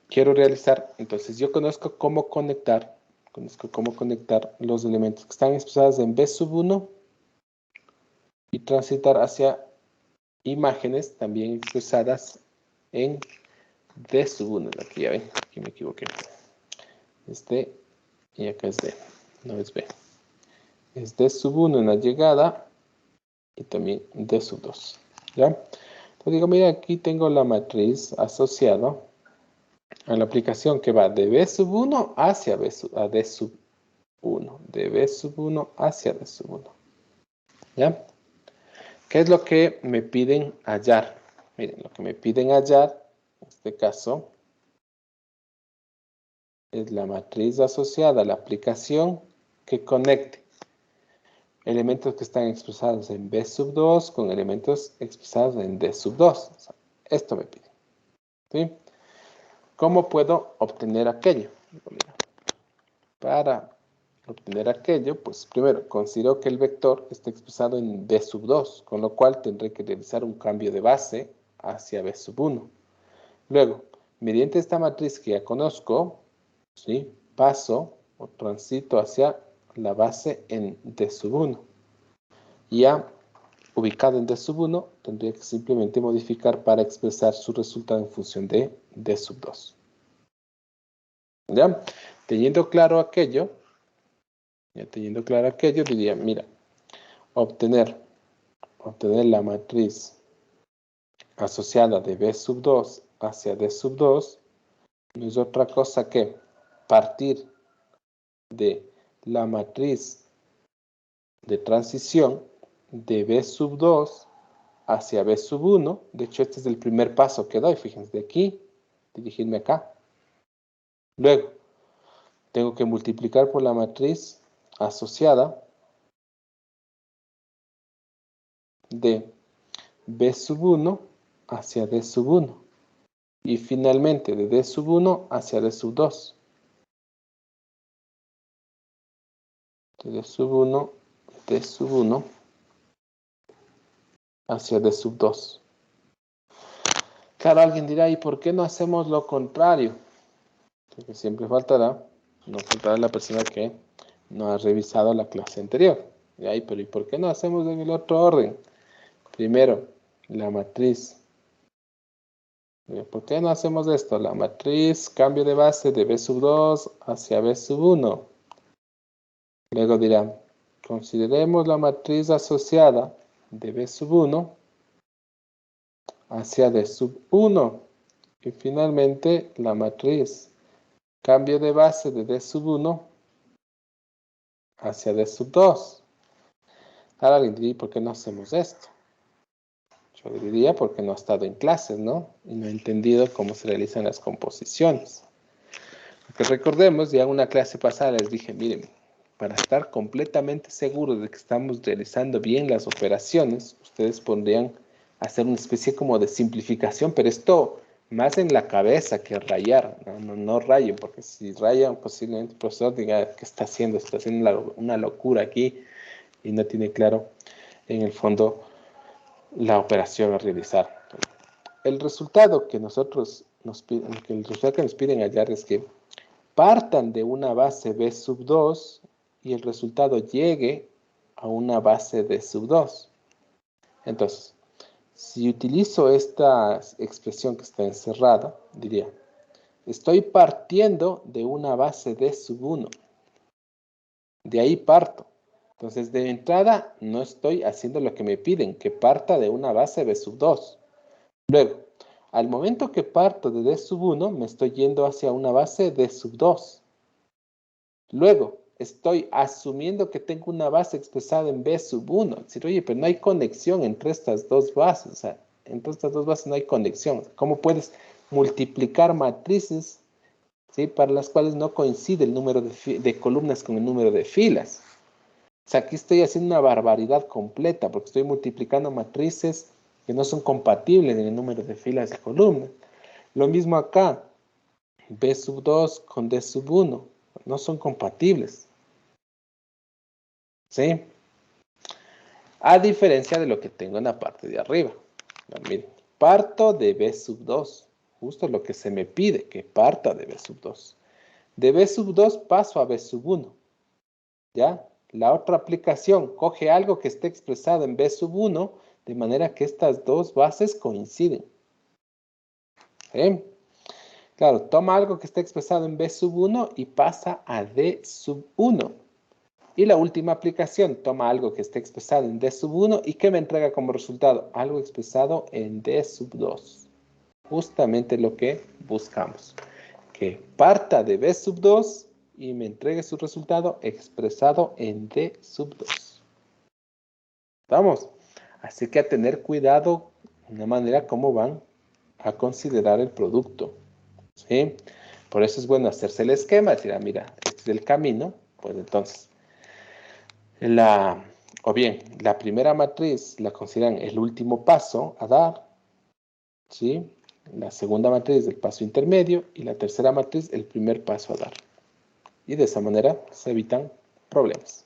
Quiero realizar, entonces yo conozco cómo conectar los elementos que están expresados en B sub 1 y transitar hacia imágenes también expresadas en D sub 1. Aquí ya ven, aquí me equivoqué. Es D y acá es D, no es B. Es D sub 1 en la llegada y también D sub 2. ¿Ya? Entonces digo, mira, aquí tengo la matriz asociada a la aplicación que va de B sub 1 hacia D sub 1. De B sub 1 hacia D sub 1. ¿Ya? ¿Qué es lo que me piden hallar? Miren, lo que me piden hallar, en este caso, es la matriz asociada a la aplicación que conecte elementos que están expresados en B sub 2 con elementos expresados en D sub 2. O sea, esto me piden. ¿Sí? ¿Cómo puedo obtener aquello? Para obtener aquello, pues primero considero que el vector está expresado en B sub 2, con lo cual tendré que realizar un cambio de base hacia B sub 1. Luego, mediante esta matriz que ya conozco, ¿sí? Paso o transito hacia la base en D sub 1. Y ya ubicado en D sub 1, tendría que simplemente modificar para expresar su resultado en función de D sub 2. ¿Ya? Teniendo claro aquello, diría, mira, obtener la matriz asociada de B sub 2 hacia D sub 2 no es otra cosa que partir de la matriz de transición de B sub 2 hacia B sub 1. De hecho, este es el primer paso que doy. Fíjense, de aquí, dirigirme acá. Luego, tengo que multiplicar por la matriz asociada de B sub 1 hacia D sub 1. Y finalmente de D sub 1 hacia D sub 2. De D sub 1, D sub 1 hacia D sub 2. Claro, alguien dirá, ¿y por qué no hacemos lo contrario? Porque siempre faltará, no faltará la persona que no ha revisado la clase anterior. Pero ¿y por qué no hacemos en el otro orden? Primero, la matriz. ¿Por qué no hacemos esto? La matriz, cambio de base de B sub 2 hacia B sub 1. Luego dirán, consideremos la matriz asociada de B sub 1 hacia D sub 1. Y finalmente la matriz, cambio de base de D sub 1 hacia D sub 2. Ahora alguien diría, ¿por qué no hacemos esto? Yo diría porque no ha estado en clases, ¿no? Y no ha entendido cómo se realizan las composiciones. Porque recordemos, ya en una clase pasada les dije, miren, para estar completamente seguros de que estamos realizando bien las operaciones, ustedes podrían hacer una especie como de simplificación, pero esto más en la cabeza que rayar. No rayen, porque si rayan, posiblemente el profesor diga, ¿qué está haciendo? Está haciendo una locura aquí y no tiene claro en el fondo la operación a realizar. El resultado que nos piden hallar es que partan de una base B sub 2 y el resultado llegue a una base D sub 2. Entonces, si utilizo esta expresión que está encerrada, diría, estoy partiendo de una base D sub 1. De ahí parto. Entonces, de entrada, no estoy haciendo lo que me piden, que parta de una base B sub 2. Luego, al momento que parto de D sub 1, me estoy yendo hacia una base D sub 2. Luego, estoy asumiendo que tengo una base expresada en B sub 1. Es decir, oye, pero no hay conexión entre estas dos bases. O sea, entre estas dos bases no hay conexión. ¿Cómo puedes multiplicar matrices, ¿sí?, para las cuales no coincide el número de columnas con el número de filas? O sea, aquí estoy haciendo una barbaridad completa porque estoy multiplicando matrices que no son compatibles en el número de filas y columnas. Lo mismo acá, B sub 2 con D sub 1, no son compatibles. ¿Sí? A diferencia de lo que tengo en la parte de arriba. Miren, parto de B sub 2, justo lo que se me pide, que parta de B sub 2. De B sub 2 paso a B sub 1. ¿Ya? La otra aplicación coge algo que esté expresado en B sub 1, de manera que estas dos bases coinciden. ¿Sí? Claro, toma algo que esté expresado en B sub 1 y pasa a D sub 1. Y la última aplicación toma algo que esté expresado en D sub 1 y que me entrega como resultado algo expresado en D sub 2. Justamente lo que buscamos. Que parta de B sub 2 y me entregue su resultado expresado en D sub 2. ¿Vamos? Así que a tener cuidado de una manera cómo van a considerar el producto. ¿Sí? Por eso es bueno hacerse el esquema, decir, ah, mira, este es el camino, pues entonces, o bien, la primera matriz la consideran el último paso a dar, ¿sí? La segunda matriz el paso intermedio y la tercera matriz el primer paso a dar. Y de esa manera se evitan problemas.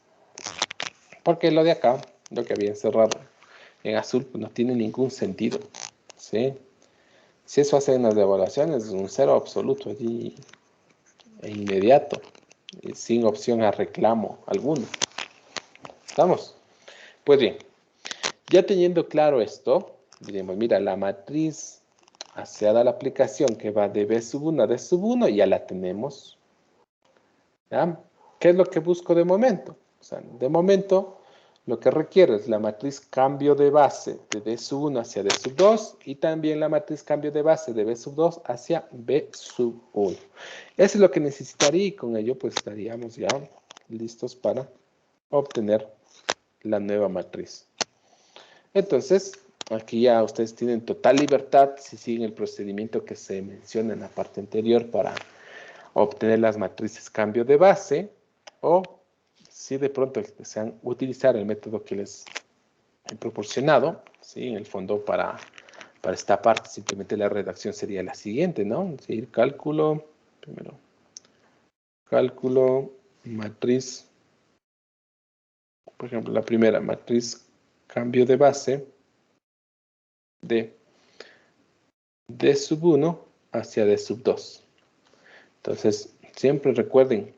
Porque lo de acá, lo que había encerrado en azul, pues no tiene ningún sentido, ¿sí? Si eso hace en las evaluaciones, es un cero absoluto allí e inmediato, sin opción a reclamo alguno. ¿Estamos? Pues bien, ya teniendo claro esto, diremos, mira, la matriz aseada a la aplicación que va de B sub 1 a D sub 1, ya la tenemos. ¿Ya? ¿Qué es lo que busco de momento? O sea, de momento, lo que requiero es la matriz cambio de base de D sub 1 hacia D sub 2 y también la matriz cambio de base de B sub 2 hacia B sub 1. Eso es lo que necesitaría y con ello pues estaríamos ya listos para obtener la nueva matriz. Entonces, aquí ya ustedes tienen total libertad si siguen el procedimiento que se menciona en la parte anterior para obtener las matrices cambio de base, o si de pronto desean utilizar el método que les he proporcionado, ¿sí? En el fondo para esta parte simplemente la redacción sería la siguiente, ¿no? Es decir, cálculo, primero, cálculo, matriz, por ejemplo, la primera matriz cambio de base de D sub 1 hacia D sub 2. Entonces, siempre recuerden,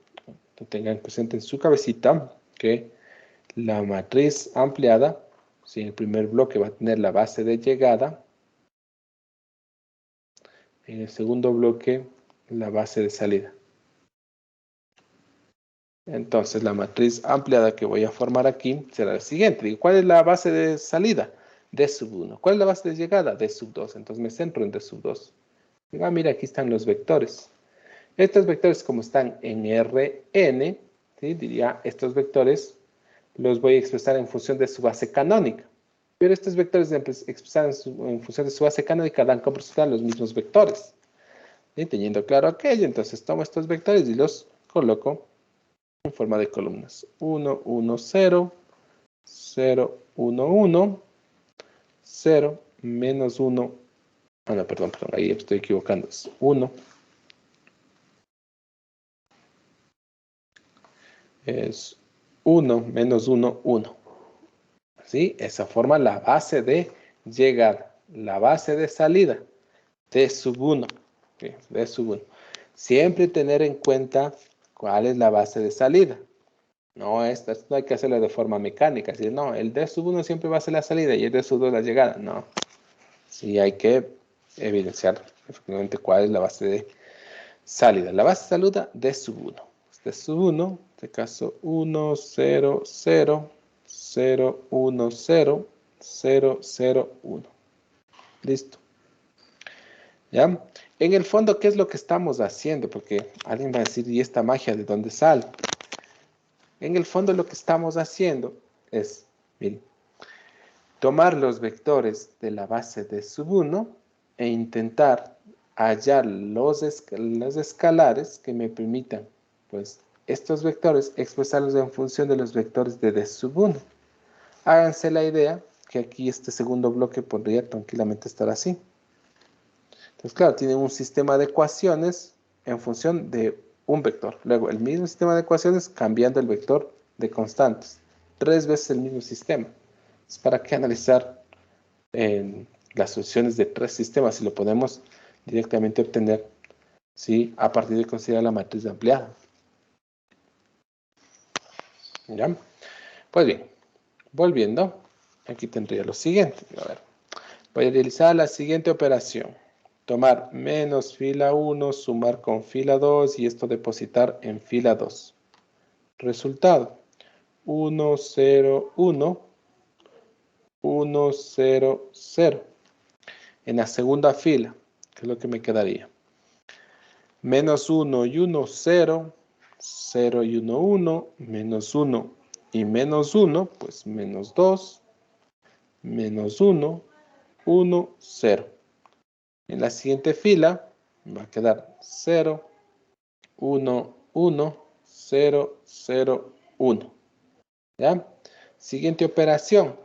que tengan presente en su cabecita que la matriz ampliada, si en el primer bloque va a tener la base de llegada, en el segundo bloque la base de salida. Entonces, la matriz ampliada que voy a formar aquí será la siguiente. Digo, ¿cuál es la base de salida? D sub 1. ¿Cuál es la base de llegada? D sub 2. Entonces, me centro en D sub 2. Digo, mira, aquí están los vectores. Estos vectores, como están en Rn, ¿sí? Diría, estos vectores los voy a expresar en función de su base canónica. Pero estos vectores expresados en función de su base canónica dan como resultado los mismos vectores. ¿Sí? Teniendo claro aquello, entonces tomo estos vectores y los coloco en forma de columnas. 1, 1, 0, 0, 1, 1, 0, menos 1. Ah, no, perdón, ahí estoy equivocando. Es 1. Es 1 menos 1, 1. ¿Sí? Esa forma la base de llegada. La base de salida. D sub 1. ¿Sí? D sub 1. Siempre tener en cuenta cuál es la base de salida. No, esto no hay que hacerlo de forma mecánica. ¿Sí? No, el D sub 1 siempre va a ser la salida y el D sub 2 la llegada. No. Sí hay que evidenciar efectivamente cuál es la base de salida. La base de salida, D sub 1. D sub 1 este caso 1, 0, 0, 0, 1, 0, 0, 0, 1. Listo. ¿Ya? En el fondo, ¿qué es lo que estamos haciendo? Porque alguien va a decir, ¿y esta magia de dónde sale? En el fondo lo que estamos haciendo es, miren, tomar los vectores de la base de sub 1 e intentar hallar los escalares que me permitan, pues, estos vectores expresarlos en función de los vectores de D sub 1. Háganse la idea que aquí este segundo bloque podría tranquilamente estar así. Entonces, claro, tienen un sistema de ecuaciones en función de un vector. Luego, el mismo sistema de ecuaciones cambiando el vector de constantes. 3 veces el mismo sistema. Entonces, ¿para qué analizar las soluciones de 3 sistemas si lo podemos directamente obtener, ¿sí?, a partir de considerar la matriz ampliada? ¿Ya? Pues bien, volviendo, aquí tendría lo siguiente. A ver, voy a realizar la siguiente operación. Tomar menos fila 1, sumar con fila 2 y esto depositar en fila 2. Resultado, 1, 0, 1, 1, 0, 0. En la segunda fila, ¿qué es lo que me quedaría? Menos 1 y 1, 0, 0 y 1, 1, menos 1 y menos 1, pues menos 2, menos 1, 1, 0. En la siguiente fila va a quedar 0, 1, 1, 0, 0, 1. ¿Ya? Siguiente operación,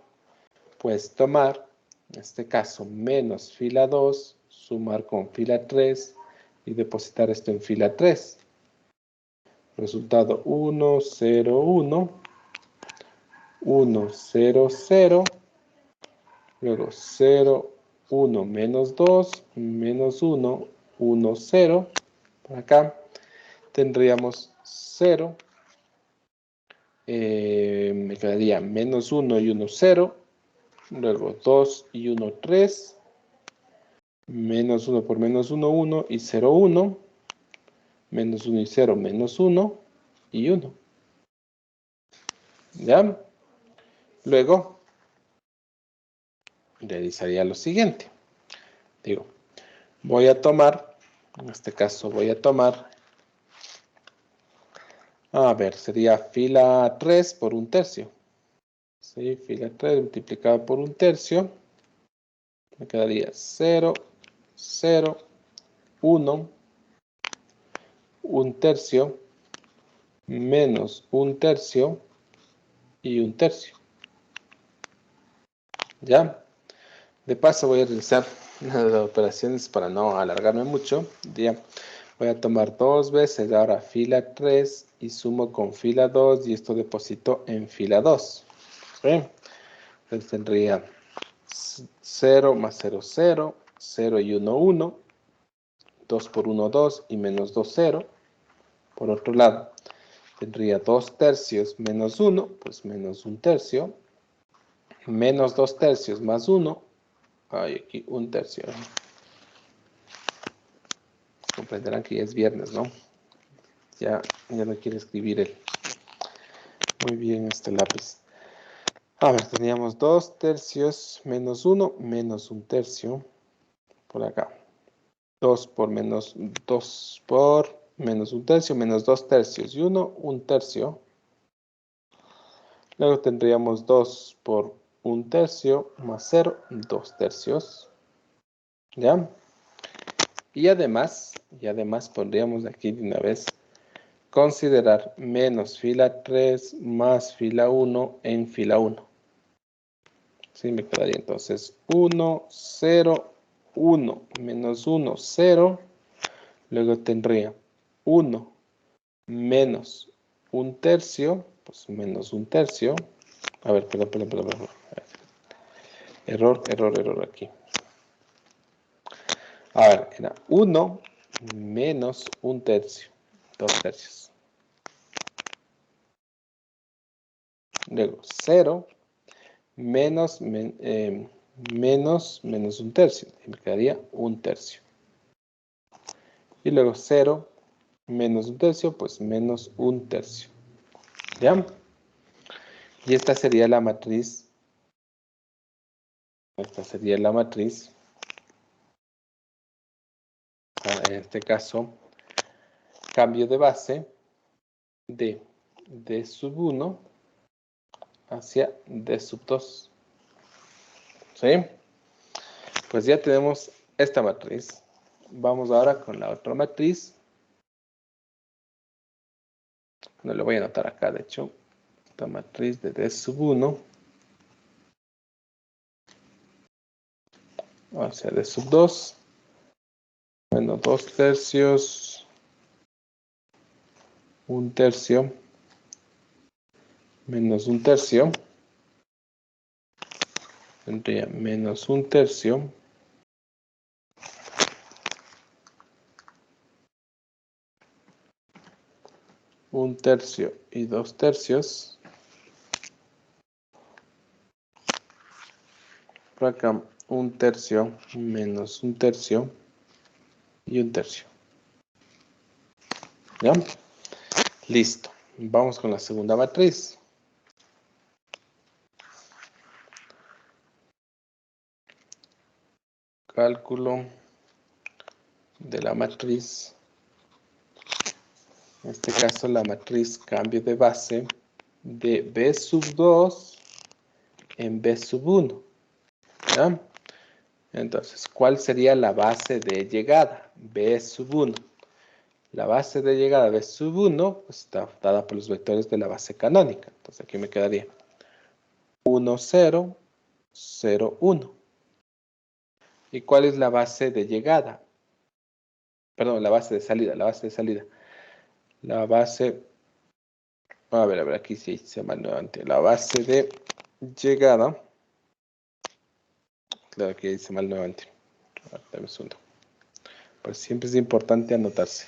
pues tomar, en este caso, menos fila 2, sumar con fila 3 y depositar esto en fila 3. Resultado 1, 0, 1, 1, 0, 0, luego 0, 1, menos 2, menos 1, 1, 0. Por acá tendríamos 0. Me quedaría menos 1 y 1, 0. Luego 2 y 1, 3. Menos 1 por menos 1, 1 y 0, 1. Menos 1 y 0, menos 1 y 1. ¿Ya? Luego realizaría lo siguiente. Digo, voy a tomar, en este caso voy a tomar, a ver, sería fila 3 por 1/3. ¿Sí? Fila 3 multiplicada por 1/3. Me quedaría 0, 0, 1, 1/3, menos 1/3 y 1/3. ¿Ya? De paso voy a realizar las operaciones para no alargarme mucho. Ya. Voy a tomar 2 veces ahora fila 3 y sumo con fila 2 y esto deposito en fila 2. ¿Sí? Entonces tendría 0 más 0, 0, 0 y 1, 1, 2 por 1, 2 y menos 2, 0. Por otro lado, tendría 2/3 menos 1, pues menos 1/3, menos 2/3 más 1, hay aquí 1/3. Comprenderán que ya es viernes, ¿no? Ya no quiere escribir él. Muy bien este lápiz. A ver, teníamos 2/3 menos 1, menos 1/3. Por acá. 2 por menos 2 por menos 1/3, menos 2/3 y 1, 1/3. Luego tendríamos 2 por 1/3 más 0, 2/3. ¿Ya? Y además podríamos aquí de una vez considerar menos fila 3 más fila 1 en fila 1. ¿Sí? Me quedaría entonces 1, 0, 1, menos 1, 0. Luego tendría 1 menos 1/3, pues menos 1/3. A ver, perdón. Error aquí. A ver, era 1 menos 1/3, 2/3. Luego 0 menos 1/3, y me quedaría 1/3. Y luego 0 menos 1/3, pues menos 1/3. ¿Ya? Y esta sería la matriz. Esta sería la matriz. En este caso, cambio de base de D sub 1 hacia D sub 2. ¿Sí? Pues ya tenemos esta matriz. Vamos ahora con la otra matriz. No lo voy a anotar acá, de hecho. Esta matriz de D sub 1 hacia D sub 2. Menos 2 tercios. 1 tercio. Menos 1 tercio. Tendría menos 1 tercio. Un tercio y 2 tercios. Por acá 1 tercio menos 1 tercio y 1 tercio. ¿Ya? Listo. Vamos con la segunda matriz. Cálculo de la matriz. En este caso la matriz cambio de base de B sub 2 en B sub 1. ¿Ya? Entonces, ¿cuál sería la base de llegada? B sub 1. La base de llegada B sub 1 pues, está dada por los vectores de la base canónica. Entonces aquí me quedaría 1, 0, 0, 1. ¿Y cuál es la base de llegada? Perdón, la base de salida, la base de salida. La base, a ver, aquí sí hice mal nuevamente. La base de llegada, claro que hice mal nuevamente. Dame un segundo. Pues siempre es importante anotarse.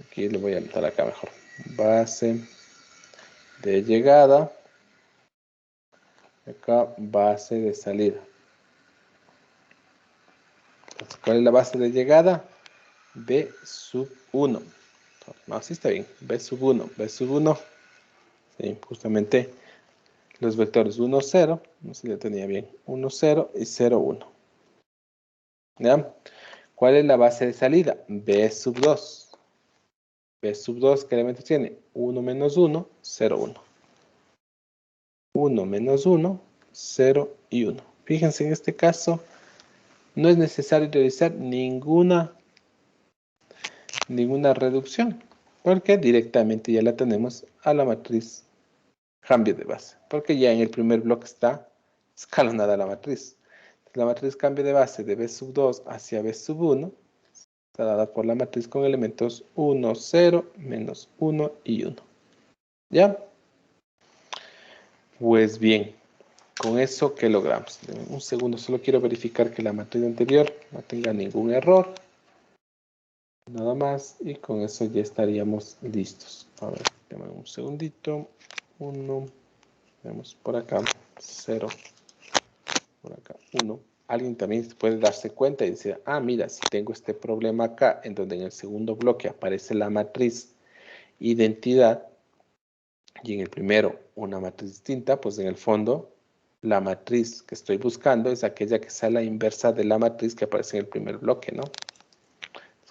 Aquí lo voy a anotar acá mejor. Base de llegada. Acá base de salida. Entonces, ¿cuál es la base de llegada? B sub 1. No, sí está bien. B sub 1. B sub 1. Sí, justamente los vectores 1, 0. No sé si lo tenía bien. 1, 0 y 0, 1. ¿Ya? ¿Cuál es la base de salida? B sub 2. B sub 2, ¿qué elementos tiene? 1 menos 1, 0, 1. 1 menos 1, 0 y 1. Fíjense, en este caso no es necesario realizar ninguna reducción, porque directamente ya la tenemos a la matriz cambio de base, porque ya en el primer bloque está escalonada la matriz. La matriz cambio de base de B sub 2 hacia B sub 1 está dada por la matriz con elementos 1, 0, menos 1 y 1. ¿Ya? Pues bien, con eso, ¿qué logramos? Un segundo, solo quiero verificar que la matriz anterior no tenga ningún error. Nada más, y con eso ya estaríamos listos. A ver, dame un segundito. 1, vemos por acá, 0, por acá, 1. Alguien también puede darse cuenta y decir, ah, mira, si tengo este problema acá, en donde en el segundo bloque aparece la matriz identidad, y en el primero una matriz distinta, pues en el fondo la matriz que estoy buscando es aquella que sea la inversa de la matriz que aparece en el primer bloque, ¿no?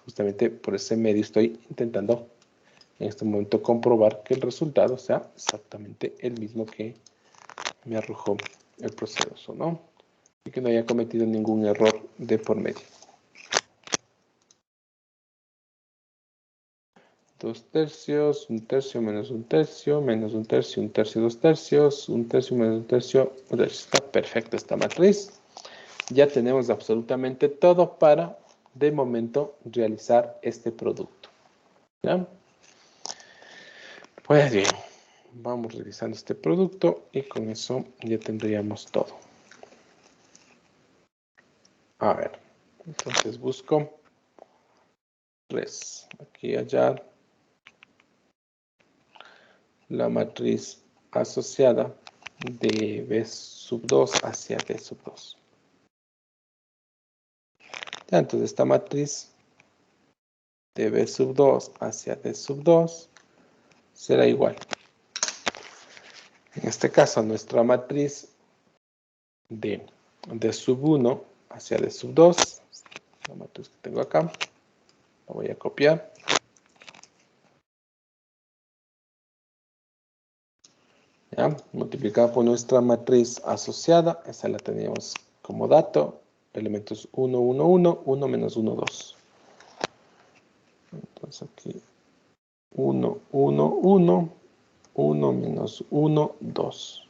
Justamente por ese medio estoy intentando en este momento comprobar que el resultado sea exactamente el mismo que me arrojó el proceso, ¿no? Y que no haya cometido ningún error de por medio. 2 tercios, 1 tercio menos 1 tercio, menos 1 tercio, 1 tercio, 2 tercios, 1 tercio menos 1 tercio, 1 tercio. Está perfecta esta matriz. Ya tenemos absolutamente todo para, de momento, realizar este producto. ¿Ya? Pues bien, vamos revisando este producto y con eso ya tendríamos todo. A ver, entonces busco res. Aquí hallar la matriz asociada de B sub 2 hacia D sub 2. Ya, entonces esta matriz de B sub 2 hacia D sub 2 será igual En este caso, nuestra matriz de D sub 1 hacia D sub 2, la matriz que tengo acá, la voy a copiar. ¿Ya? Multiplicada por nuestra matriz asociada, esa la teníamos como dato, elementos 1, 1, 1, 1 menos 1, 2. Entonces aquí 1, 1, 1, 1 menos 1, 2.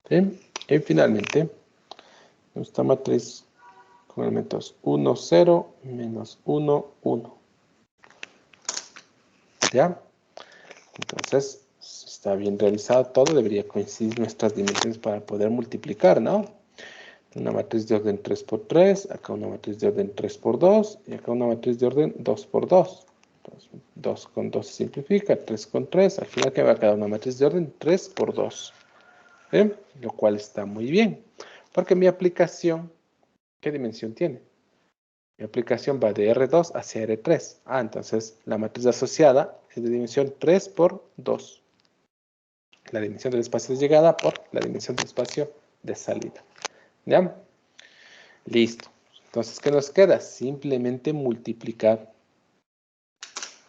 ¿Sí? Y finalmente, nuestra matriz con elementos 1, 0, menos 1, 1. ¿Ya? Entonces, si está bien realizado todo, debería coincidir nuestras dimensiones para poder multiplicar, ¿no? Una matriz de orden 3 por 3, acá una matriz de orden 3 por 2, y acá una matriz de orden 2 por 2. Entonces, 2 con 2 se simplifica, 3 con 3, al final que va a quedar una matriz de orden 3 por 2. ¿Sí? Lo cual está muy bien, porque mi aplicación, ¿qué dimensión tiene? Mi aplicación va de R2 hacia R3. Entonces la matriz asociada es de dimensión 3 por 2. La dimensión del espacio de llegada por la dimensión del espacio de salida. ¿Ya? Listo. Entonces, ¿qué nos queda? Simplemente multiplicar.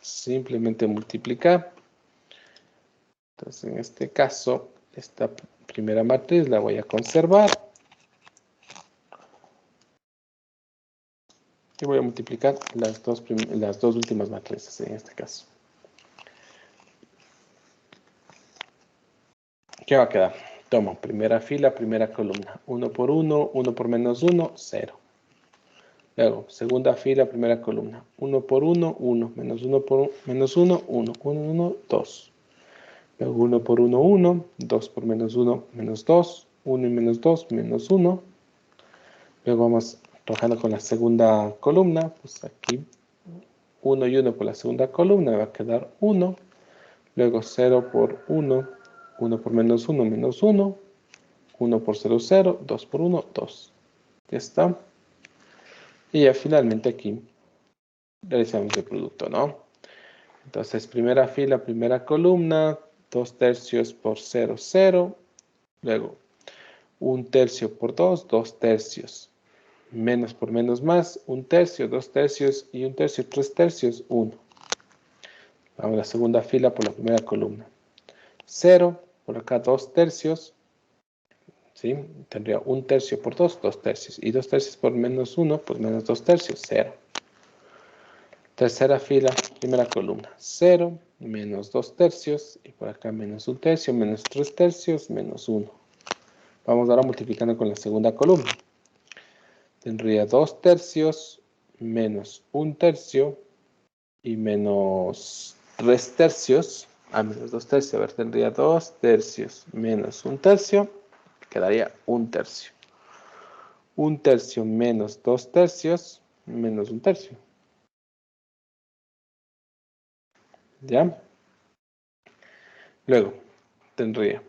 Simplemente multiplicar. Entonces, en este caso, esta primera matriz la voy a conservar. Y voy a multiplicar las dos últimas matrices en este caso. ¿Qué va a quedar? Tomo primera fila, primera columna. 1 por 1, 1 por menos 1, 0. Luego, segunda fila, primera columna. 1 por 1, 1. Menos 1 por menos 1, 1. 1, 1, 2. Luego 1 por 1, 1. 2 por menos 1, menos 2. 1 y menos 2, menos 1. Luego vamos trabajando con la segunda columna. Pues aquí 1 y 1 por la segunda columna va a quedar 1. Luego 0 por 1. 1 por menos 1, menos 1. 1 por 0, 0. 2 por 1, 2. Ya está. Y ya finalmente aquí realizamos el producto, ¿no? Entonces, primera fila, primera columna, 2 tercios por 0, 0. Luego, 1 tercio por 2, 2 tercios. Menos por menos más, 1 tercio, 2 tercios y 1 tercio, 3 tercios, 1. Vamos a la segunda fila por la primera columna. 0, por acá 2 tercios. ¿Sí? Tendría 1 tercio por 2, 2 tercios. Y 2 tercios por menos 1, pues menos 2 tercios, 0. Tercera fila, primera columna, 0, menos 2 tercios, y por acá menos 1 tercio, menos 3 tercios, menos 1. Vamos ahora multiplicando con la segunda columna. Tendría 2 tercios, menos 1 tercio, y menos 3 tercios. Menos 2 tercios, a ver, tendría 2 tercios, menos 1 tercio, quedaría 1 tercio. 1 tercio menos 2 tercios, menos 1 tercio. ¿Ya? Luego, tendría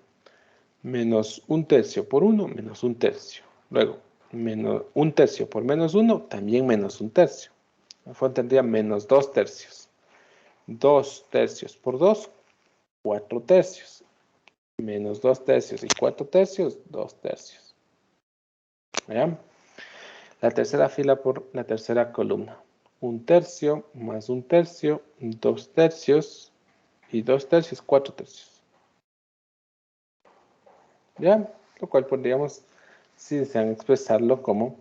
menos 1 tercio por 1, menos 1 tercio. Luego, menos 1 tercio por menos 1, también menos 1 tercio. Después tendría menos 2 tercios. 2 tercios por 2, 4 tercios. Menos 2 tercios y 4 tercios, 2 tercios. ¿Ya? La tercera fila por la tercera columna. 1 tercio más 1 tercio, 2 tercios y 2 tercios, 4 tercios. ¿Ya? Lo cual podríamos, si desean expresarlo como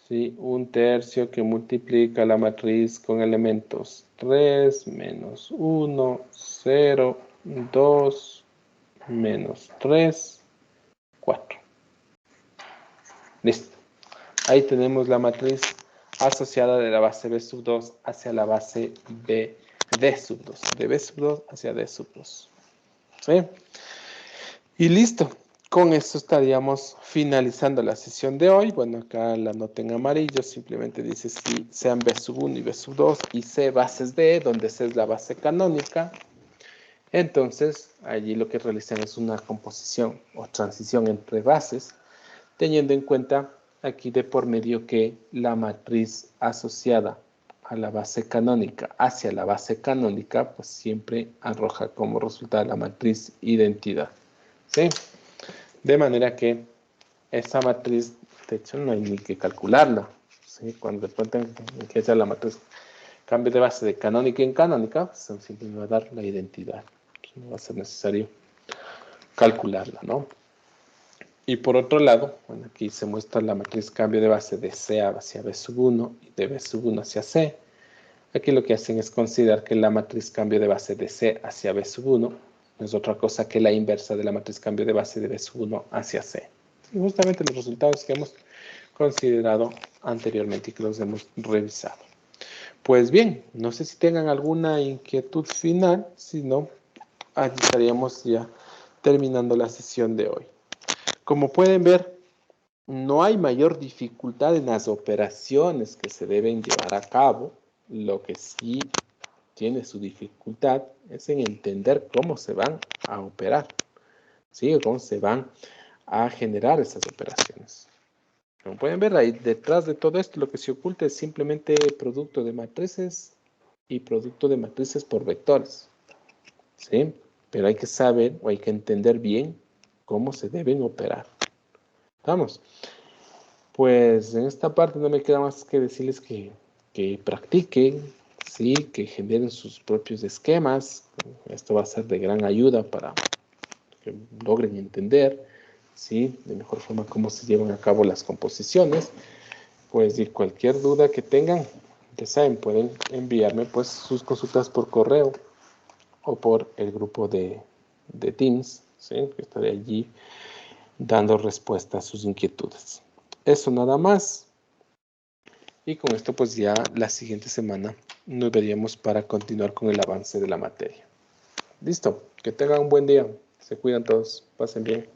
1 tercio que multiplica la matriz con elementos 3, menos 1, 0, 2, menos 3, 4. Listo. Ahí tenemos la matriz asociada de la base B sub 2 hacia la base B D sub 2. De B sub 2 hacia D sub 2. ¿Sí? Y listo. Con esto estaríamos finalizando la sesión de hoy. Bueno, acá la nota en amarillo simplemente dice si sean B sub 1 y B sub 2 y C bases D, donde C es la base canónica. Entonces, allí lo que realizan es una composición o transición entre bases, teniendo en cuenta aquí de por medio que la matriz asociada a la base canónica hacia la base canónica, pues siempre arroja como resultado la matriz identidad. ¿Sí? De manera que esa matriz, de hecho, no hay ni que calcularla. ¿Sí? Cuando de pronto que sea la matriz cambio de base de canónica en canónica, pues siempre me va a dar la identidad. No va a ser necesario calcularla, ¿no? Y por otro lado, bueno, aquí se muestra la matriz cambio de base de C hacia B sub 1 y de B sub 1 hacia C. Aquí lo que hacen es considerar que la matriz cambio de base de C hacia B sub 1 no es otra cosa que la inversa de la matriz cambio de base de B sub 1 hacia C. Y justamente los resultados que hemos considerado anteriormente y que los hemos revisado. Pues bien, no sé si tengan alguna inquietud final, si no, allí estaríamos ya terminando la sesión de hoy. Como pueden ver, no hay mayor dificultad en las operaciones que se deben llevar a cabo. Lo que sí tiene su dificultad es en entender cómo se van a operar, ¿sí? O cómo se van a generar esas operaciones. Como pueden ver, ahí detrás de todo esto lo que se oculta es simplemente producto de matrices y producto de matrices por vectores, ¿sí? Pero hay que saber o hay que entender bien cómo se deben operar. ¿Estamos? Pues en esta parte no me queda más que decirles que practiquen, ¿sí? Que generen sus propios esquemas. Esto va a ser de gran ayuda para que logren entender, ¿sí? De mejor forma cómo se llevan a cabo las composiciones. Pues y cualquier duda que tengan, ya saben, pueden enviarme pues sus consultas por correo o por el grupo de Teams, ¿sí? Que estaré allí dando respuesta a sus inquietudes. Eso nada más. Y con esto pues ya la siguiente semana nos veríamos para continuar con el avance de la materia. Listo, que tengan un buen día. Se cuidan todos. Pasen bien.